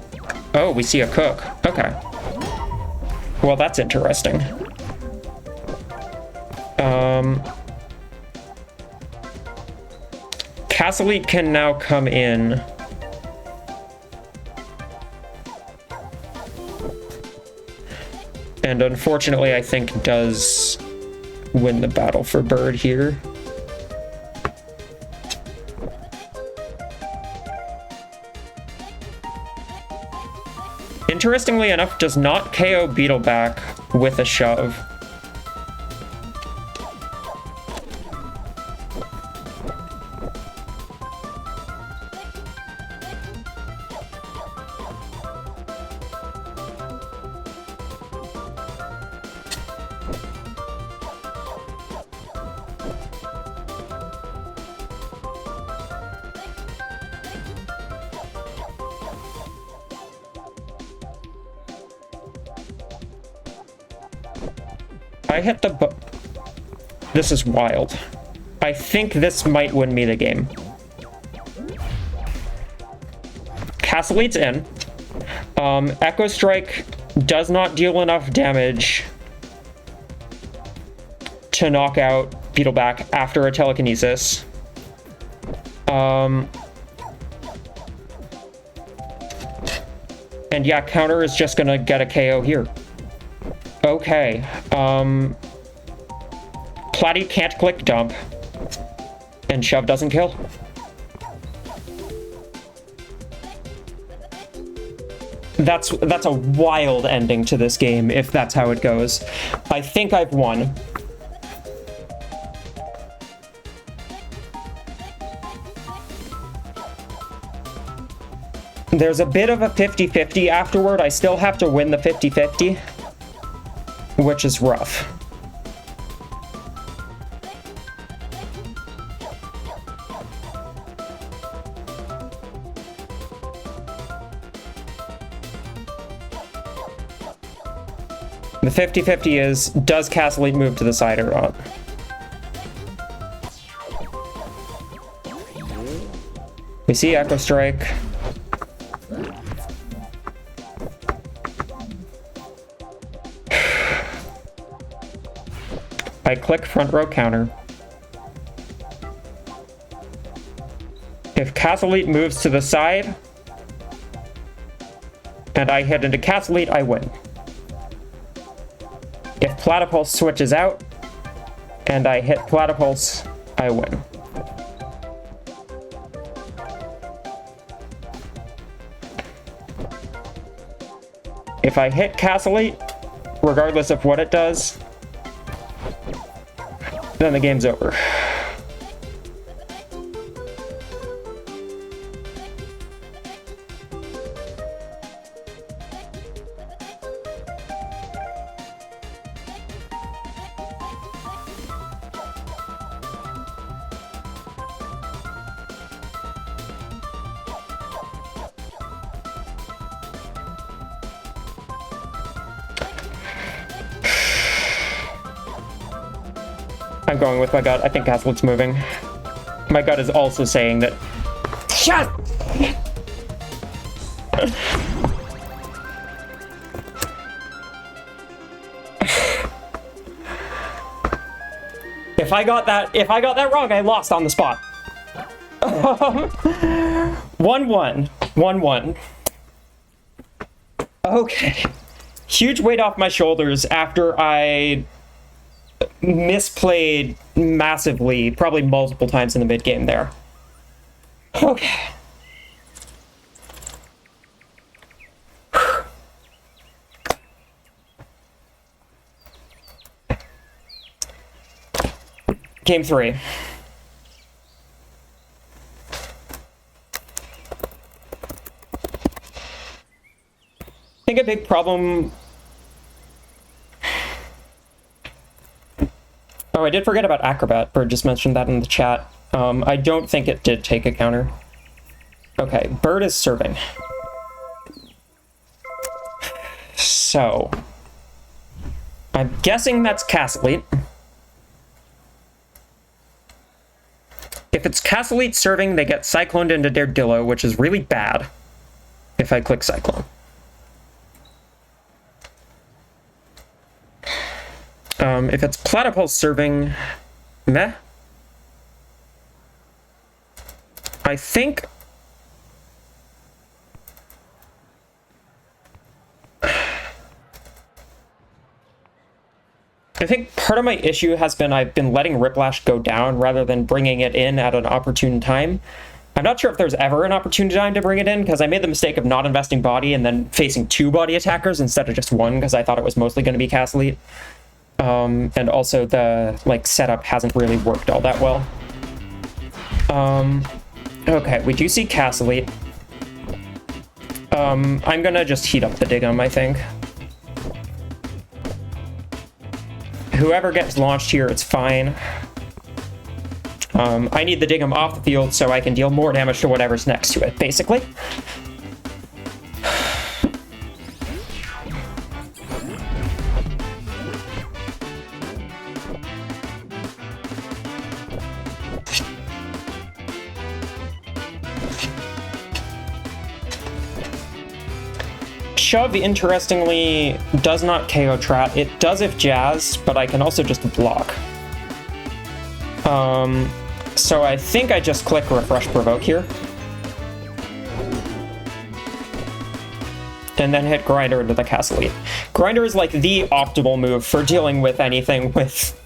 Oh, we see a Cook. Okay. Well, that's interesting. Castle Elite can now come in. And unfortunately, I think does win the battle for Byrd here. Interestingly enough, does not KO Beetleback with a shove. I hit the This is wild. I think this might win me the game. Castle Elite's in. Echo Strike does not deal enough damage to knock out Beetleback after a telekinesis. And yeah, counter is just gonna get a KO here. Okay, Platy can't click dump, and shove doesn't kill. That's a wild ending to this game, if that's how it goes. I think I've won. There's a bit of a 50-50 afterward. I still have to win the 50-50, which is rough. The 50-50 is, does Castle Elite move to the side or not? We see Echo Strike. I click front row counter. If Castle Elite moves to the side, and I hit into Castle Elite, I win. If Platypulse switches out, and I hit Platypulse, I win. If I hit Castle Elite, regardless of what it does, then the game's over. I'm going with my gut. I think Castle Elite's moving. My gut is also saying that. Shut! If I got that wrong, I lost on the spot. 1-1. 1-1. Okay. Huge weight off my shoulders after I misplayed massively, probably multiple times in the mid game there. Okay. Game 3. I think a big problem. Oh, I did forget about Acrobat. Byrd just mentioned that in the chat. I don't think it did take a counter. Okay, Byrd is serving. So, I'm guessing that's Castle Elite. If it's Castle Elite serving, they get cycloned into their Dillo, which is really bad if I click Cyclone. If it's Platypulse serving, meh. I think part of my issue has been I've been letting Riplash go down rather than bringing it in at an opportune time. I'm not sure if there's ever an opportune time to bring it in, because I made the mistake of not investing body and then facing 2 body attackers instead of just 1, because I thought it was mostly going to be Castle Elite. And also the setup hasn't really worked all that well. Okay, we do see Castle Elite. I'm gonna just heat up the Dig'em, I think. Whoever gets launched here, it's fine. I need the Dig'em off the field so I can deal more damage to whatever's next to it, basically. Shove, interestingly, does not KO Trat. It does if jazzed, but I can also just block. So I think I just click Refresh Provoke here. And then hit Grinder into the Castle Elite. Grinder is like the optimal move for dealing with anything with,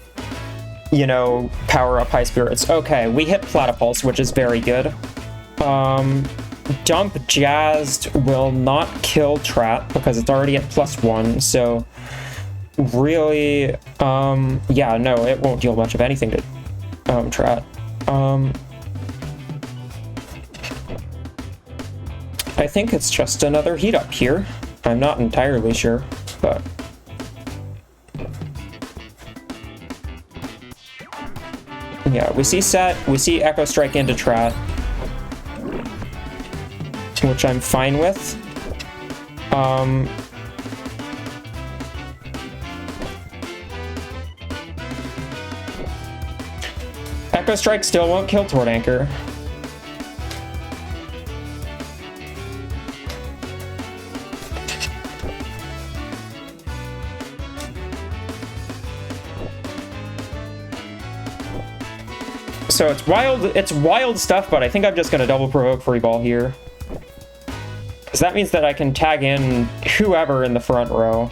you know, power up high spirits. Okay, we hit Platypulse, which is very good. Dump Jazzed will not kill Trat because it's already at +1, so really, yeah, no, it won't deal much of anything to I think it's just another heat up here. I'm not entirely sure, but... yeah, we see set, we see Echo Strike into Trat, which I'm fine with. Echo Strike still won't kill Tort Anchor. So it's wild stuff, but I think I'm just gonna double provoke free ball here. Because that means that I can tag in whoever in the front row.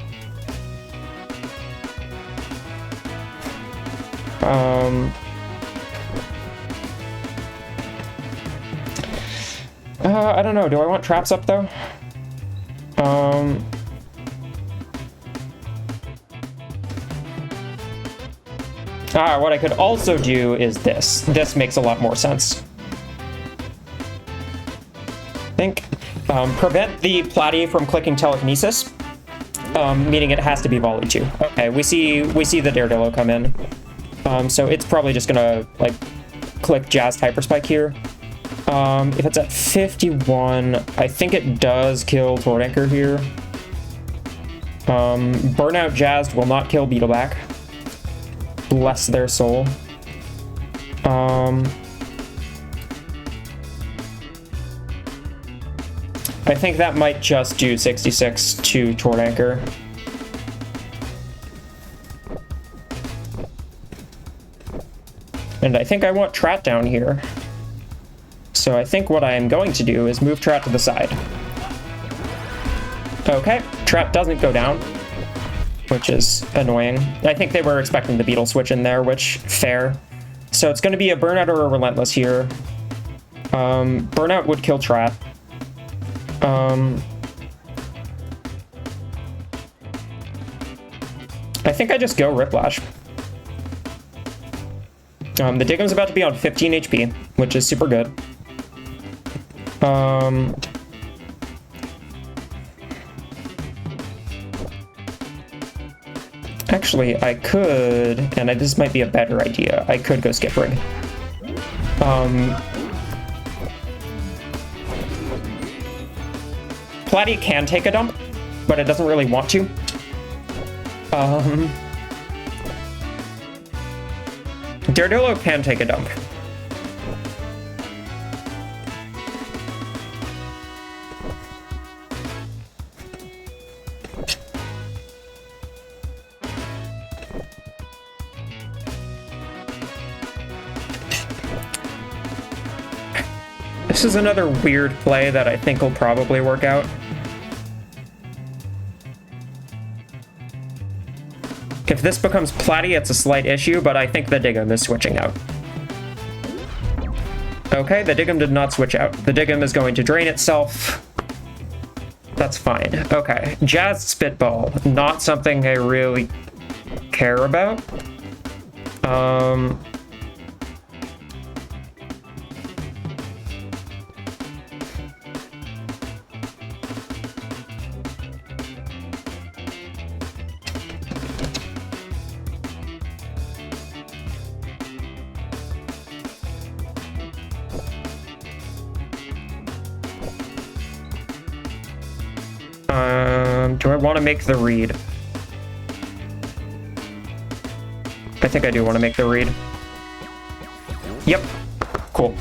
I don't know, do I want traps up though? What I could also do is this. This makes a lot more sense. I think. Prevent the Platy from clicking Telekinesis, meaning it has to be volleyed too. Okay, we see the Daredevil come in. So it's probably just gonna, like, click Jazzed Hyperspike here. If it's at 51, I think it does kill Tort Anchor here. Burnout Jazzed will not kill Beetleback. Bless their soul. I think that might just do 66 to Tort Anchor. And I think I want Trat down here. So I think what I am going to do is move Trat to the side. Okay, Trat doesn't go down, which is annoying. I think they were expecting the Beetle switch in there, which, fair. So it's going to be a Burnout or a Relentless here. Burnout would kill Trat. I think I just go Riplash. The Digum's about to be on 15 HP, which is super good. Actually, I could, and this might be a better idea, I could go Skip Rig. Platy can take a dump, but it doesn't really want to. Daredevil can take a dump. This is another weird play that I think will probably work out. If this becomes Platy, it's a slight issue, but I think the Digum is switching out. Okay, the Digum did not switch out. The Digum is going to drain itself. That's fine. Okay, Jazzed Spitball. Not something I really care about. Do I want to make the read? I think I do want to make the read. Yep. Cool.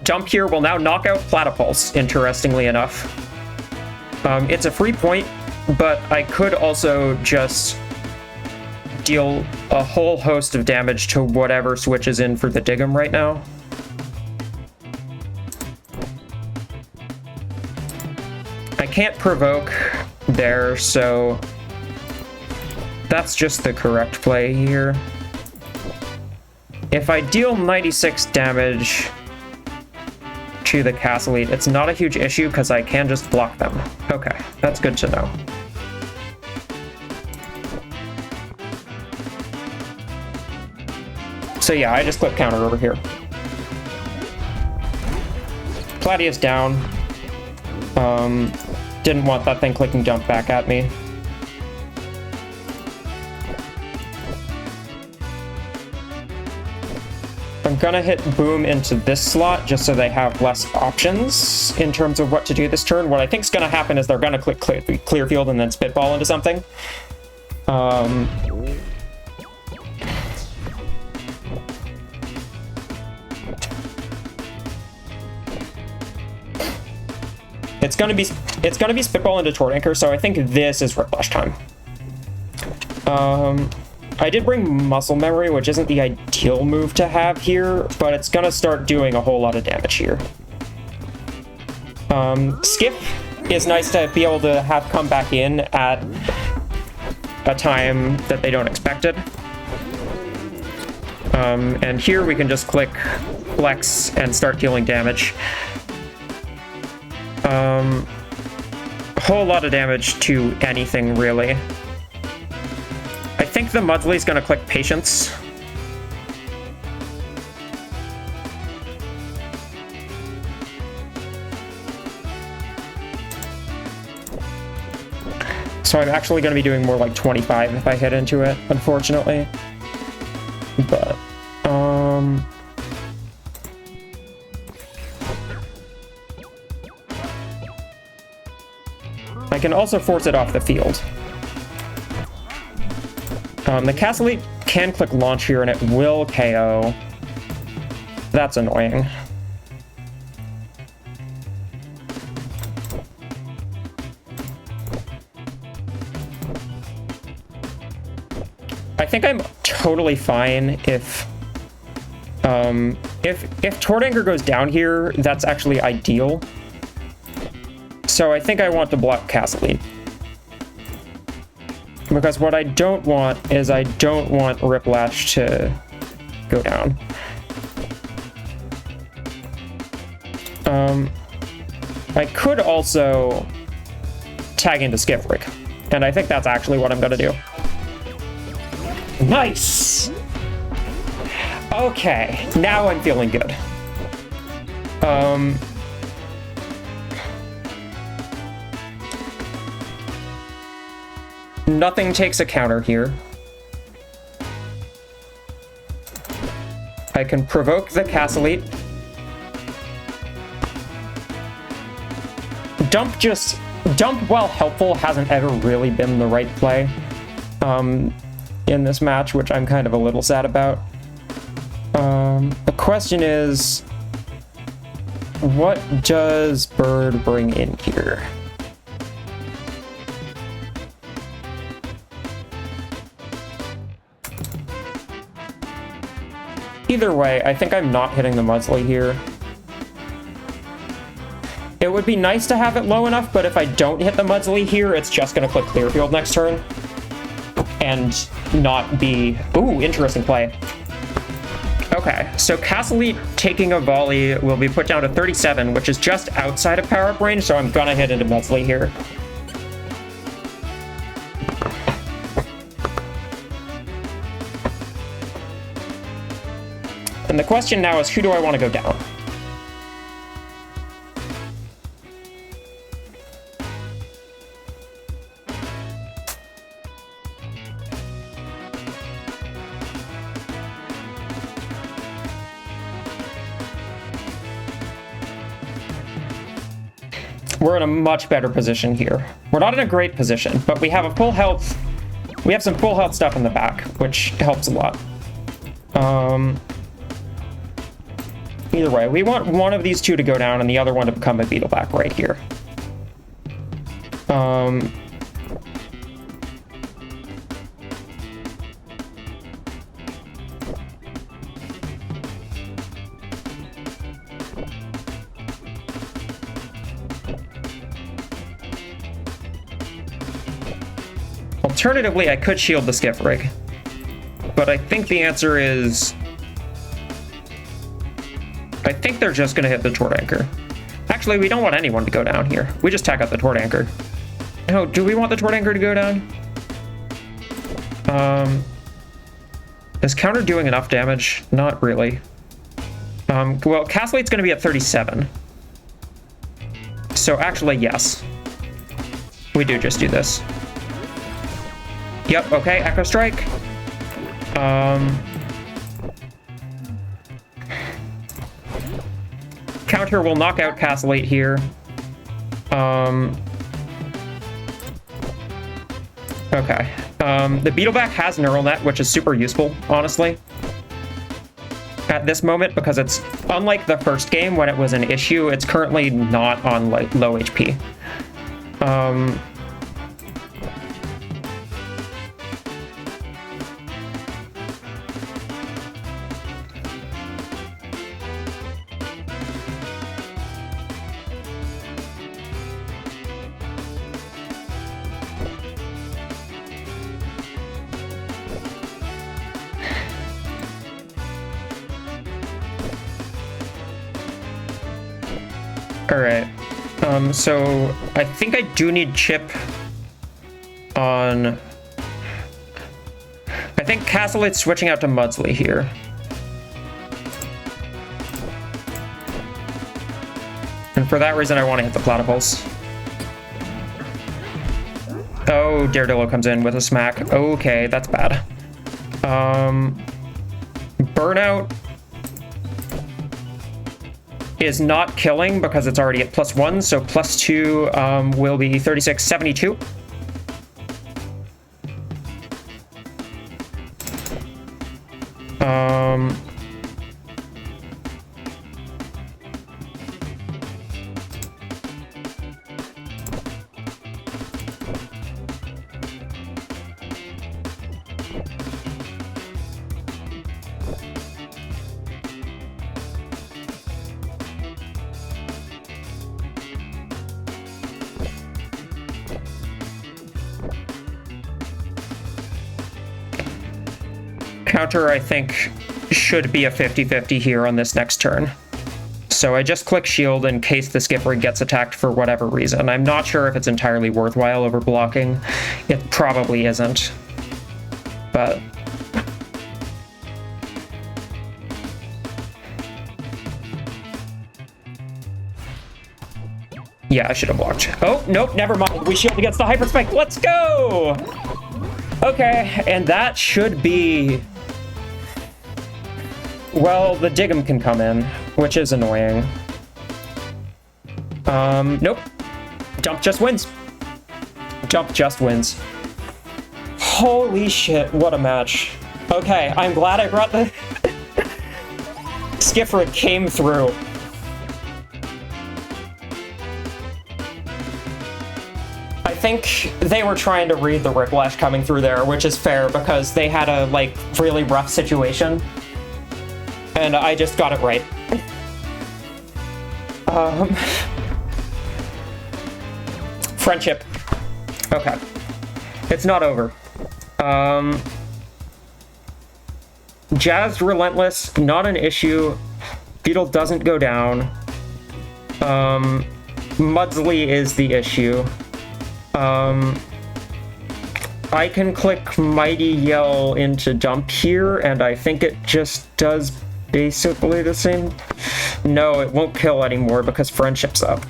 Dump here will now knock out Platypulse, interestingly enough. It's a free point, but I could also just deal a whole host of damage to whatever switches in for the Digum right now. I can't provoke there, so that's just the correct play here. If I deal 96 damage to the Castle Elite, it's not a huge issue because I can just block them. Okay, that's good to know. So yeah, I just clip counter over here. Gladius down. Didn't want that thing clicking dump back at me. I'm gonna hit boom into this slot just so they have less options in terms of what to do this turn. What I think is gonna happen is they're gonna click clear field and then spitball into something. It's gonna be spitball into Tort Anchor, so I think this is Whiplash time. I did bring Muscle Memory, which isn't the ideal move to have here, but it's gonna start doing a whole lot of damage here. Skip is nice to be able to have come back in at a time that they don't expect it. And here we can just click Flex and start dealing damage. A whole lot of damage to anything, really. I think the Mudsley's gonna click Patience. So I'm actually gonna be doing more like 25 if I hit into it, unfortunately. But, I can also force it off the field. The Castle can click launch here and it will KO. That's annoying. I think I'm totally fine if Tort Anchor goes down here, that's actually ideal. So I think I want to block Castle. Because what I don't want is I don't want Whiplash to go down. I could also tag into Skifrick, and I think that's actually what I'm gonna do. Nice! Okay, now I'm feeling good. Nothing takes a counter here. I can provoke the Castle. Dump, while helpful, hasn't ever really been the right play in this match, which I'm kind of a little sad about. The question is, what does Byrd bring in here? Either way, I think I'm not hitting the Mudsley here. It would be nice to have it low enough, but if I don't hit the Mudsley here, it's just going to click Clearfield next turn. And not be... Ooh, interesting play. Okay, so Castle taking a volley will be put down to 37, which is just outside of power-up range, so I'm going to hit into Mudsley here. And the question now is, who do I want to go down? We're in a much better position here. We're not in a great position, but we have a full health. We have some full health stuff in the back, which helps a lot. Either way, we want one of these two to go down and the other one to become a Beetleback right here. Alternatively, I could shield the Skiff Rig, but I think the answer is... I think they're just going to hit the Tort Anchor. Actually, we don't want anyone to go down here. We just tag out the Tort Anchor. No, do we want the Tort Anchor to go down? Is counter doing enough damage? Not really. Well, Castleight's going to be at 37. So actually, yes. We do just do this. Yep, okay, Echo Strike. Counter will knock out Castlate here. Okay. The Beetleback has Neural Net, which is super useful, honestly, at this moment, because it's, unlike the first game when it was an issue, it's currently not on like low HP. Alright, so I think I do need chip on... I think Castleate's switching out to Mudsley here. And for that reason, I want to hit the Platypulse. Oh, Daredevil comes in with a smack. Okay, that's bad. Burnout is not killing because it's already at +1, so +2 will be 36, 72. Counter, I think, should be a 50-50 here on this next turn. So I just click shield in case the Skipper gets attacked for whatever reason. I'm not sure if it's entirely worthwhile over blocking. It probably isn't. But... yeah, I should have blocked. Oh, nope, never mind. We shield against the Hyper Spike. Let's go! Okay, and that should be... well, the Dig'em can come in, which is annoying. Nope. Jump just wins. Jump just wins. Holy shit, what a match. Okay, I'm glad I brought the... Skipper came through. I think they were trying to read the Whiplash coming through there, which is fair because they had a, like, really rough situation. And I just got it right. Friendship. Okay. It's not over. Jazzed Relentless, not an issue. Beetle doesn't go down. Mudsley is the issue. I can click Mighty Yell into jump here, and I think it just does basically the same. No, it won't kill anymore because Friendship's up.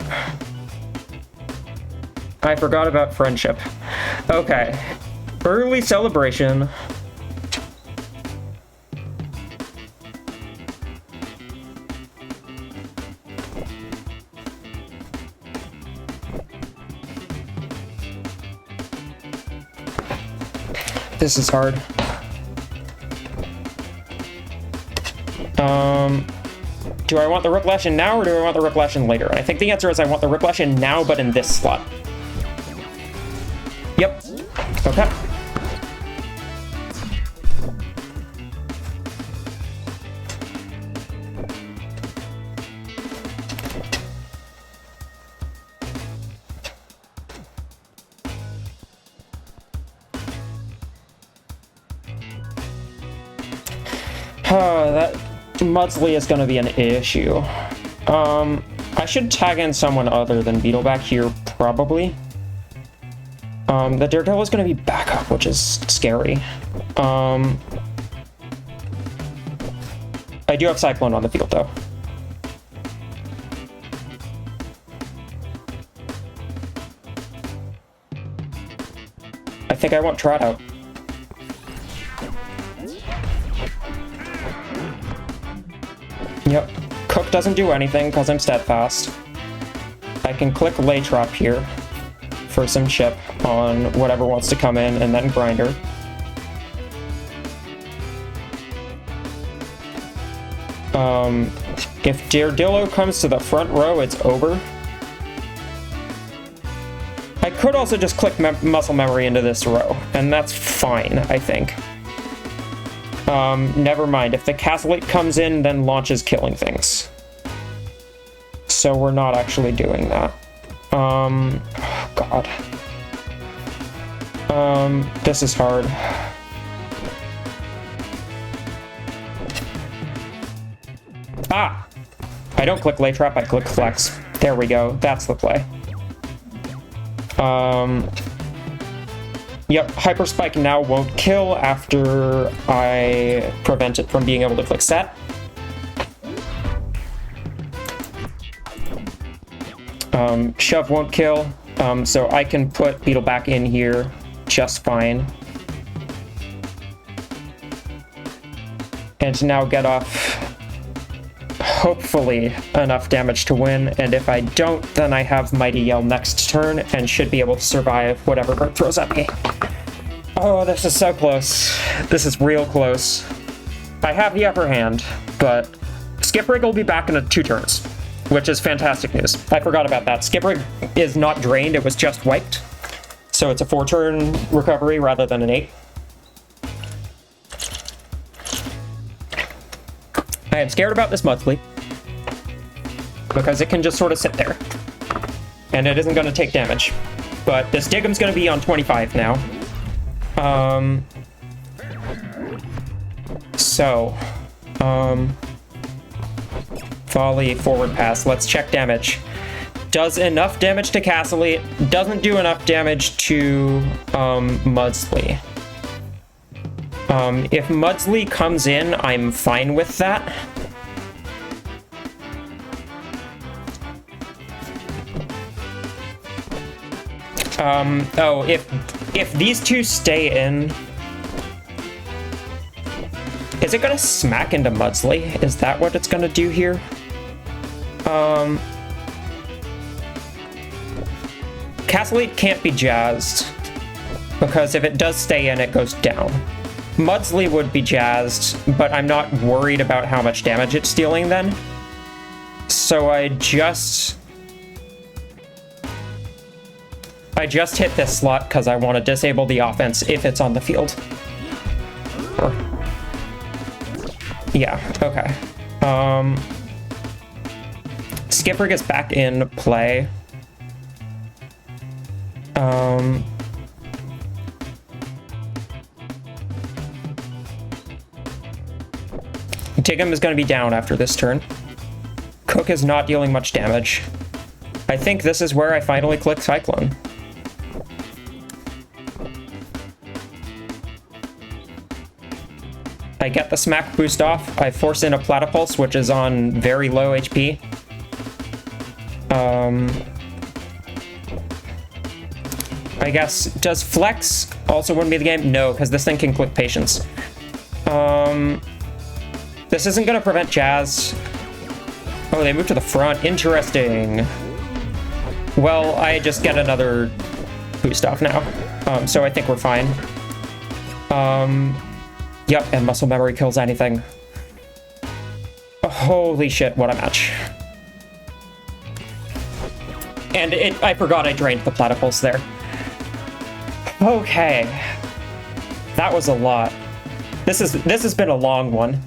I forgot about Friendship. Okay. Early Celebration. This is hard. Do I want the Whiplash in now, or do I want the Whiplash in later? I think the answer is I want the Whiplash in now, but in this slot. Yep. Okay. That Mudsley is going to be an issue. I should tag in someone other than Beetleback here, probably. The Daredevil is going to be backup, which is scary. I do have Cyclone on the field, though. think I want Trot out. Yep. Cook doesn't do anything because I'm steadfast. I can click Lay Trap here for some chip on whatever wants to come in, and then Grinder. If Daredillo comes to the front row, it's over. I could also just click Muscle Memory into this row, and that's fine, I think. Never mind. If the Castellate comes in, then launches killing things. So we're not actually doing that. Oh God. This is hard. Ah! I don't click Lay Trap, I click Flex. There we go. That's the play. Yep, Hyper Spike now won't kill after I prevent it from being able to click Set. Shove won't kill, so I can put Beetle back in here just fine. And now get off, hopefully, enough damage to win, and if I don't, then I have Mighty Yell next turn and should be able to survive whatever Byrd throws at me. Oh, this is so close. This is real close. I have the upper hand, but Skip Rig will be back in 2 turns, which is fantastic news. I forgot about that. Skip Rig is not drained, it was just wiped. So it's a 4-turn recovery rather than an 8. I am scared about this Mudsley, because it can just sort of sit there, and it isn't going to take damage. But this Dig'em's going to be on 25 now. Volley, forward pass. Let's check damage. Does enough damage to Castellate, doesn't do enough damage to Mudsley. If Mudsley comes in, I'm fine with that. Oh, if these two stay in... Is it gonna smack into Mudsley? Is that what it's gonna do here? Castellate can't be jazzed, because if it does stay in, it goes down. Mudsley would be jazzed, but I'm not worried about how much damage it's dealing then. So I just hit this slot because I want to disable the offense if it's on the field. Yeah, okay. Skip Rig is back in play. Dig'em is going to be down after this turn. Cook is not dealing much damage. I think this is where I finally click Cyclone. I get the smack boost off. I force in a Platypulse, which is on very low HP. I guess, does Flex also win me the game? No, because this thing can click Patience. This isn't going to prevent Jazz. Oh, they moved to the front. Interesting. Well, I just get another boost off now. So I think we're fine. Yep, and Muscle Memory kills anything. Holy shit, what a match. And I forgot I drained the Platypulse there. Okay. That was a lot. This has been a long one.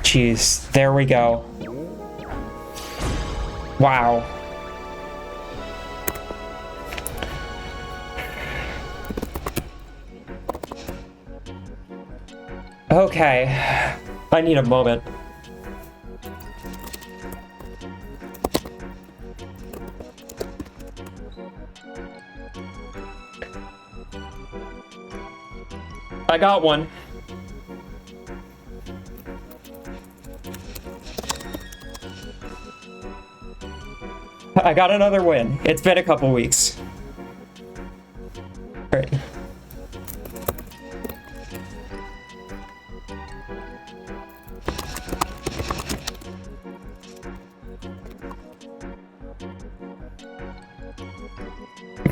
Jeez, there we go. Wow. Okay, I need a moment. I got one. I got another win. It's been a couple weeks. All right.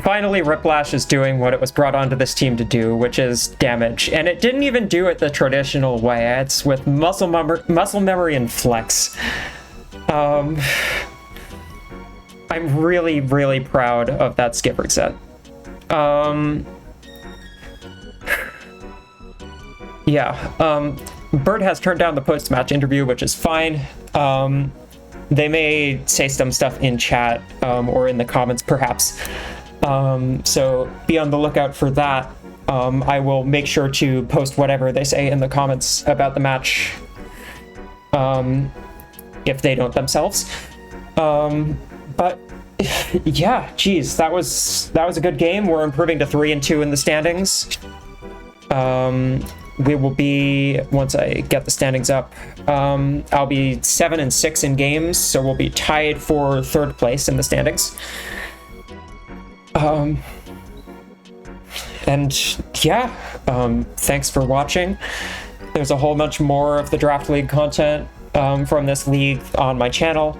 Finally, Riplash is doing what it was brought onto this team to do, which is damage. And it didn't even do it the traditional way. It's with muscle memory and flex. I'm really, really proud of that skipper set. Byrd has turned down the post-match interview, which is fine. They may say some stuff in chat or in the comments, perhaps. So be on the lookout for that. I will make sure to post whatever they say in the comments about the match, if they don't themselves. But yeah, geez, that was a good game. We're improving to 3-2 in the standings. We will be, once I get the standings up, I'll be 7-6 in games, so we'll be tied for 3rd place in the standings. And yeah, thanks for watching. There's a whole bunch more of the Draft League content from this league on my channel.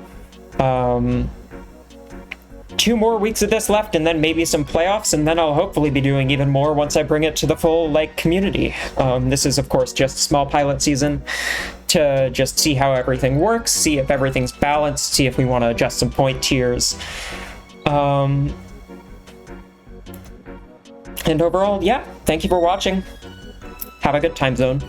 2 more weeks of this left, and then maybe some playoffs, and then I'll hopefully be doing even more once I bring it to the full community. This is of course just a small pilot season to just see how everything works, see if everything's balanced, see if we want to adjust some point tiers. And overall, yeah, thank you for watching. Have a good time zone.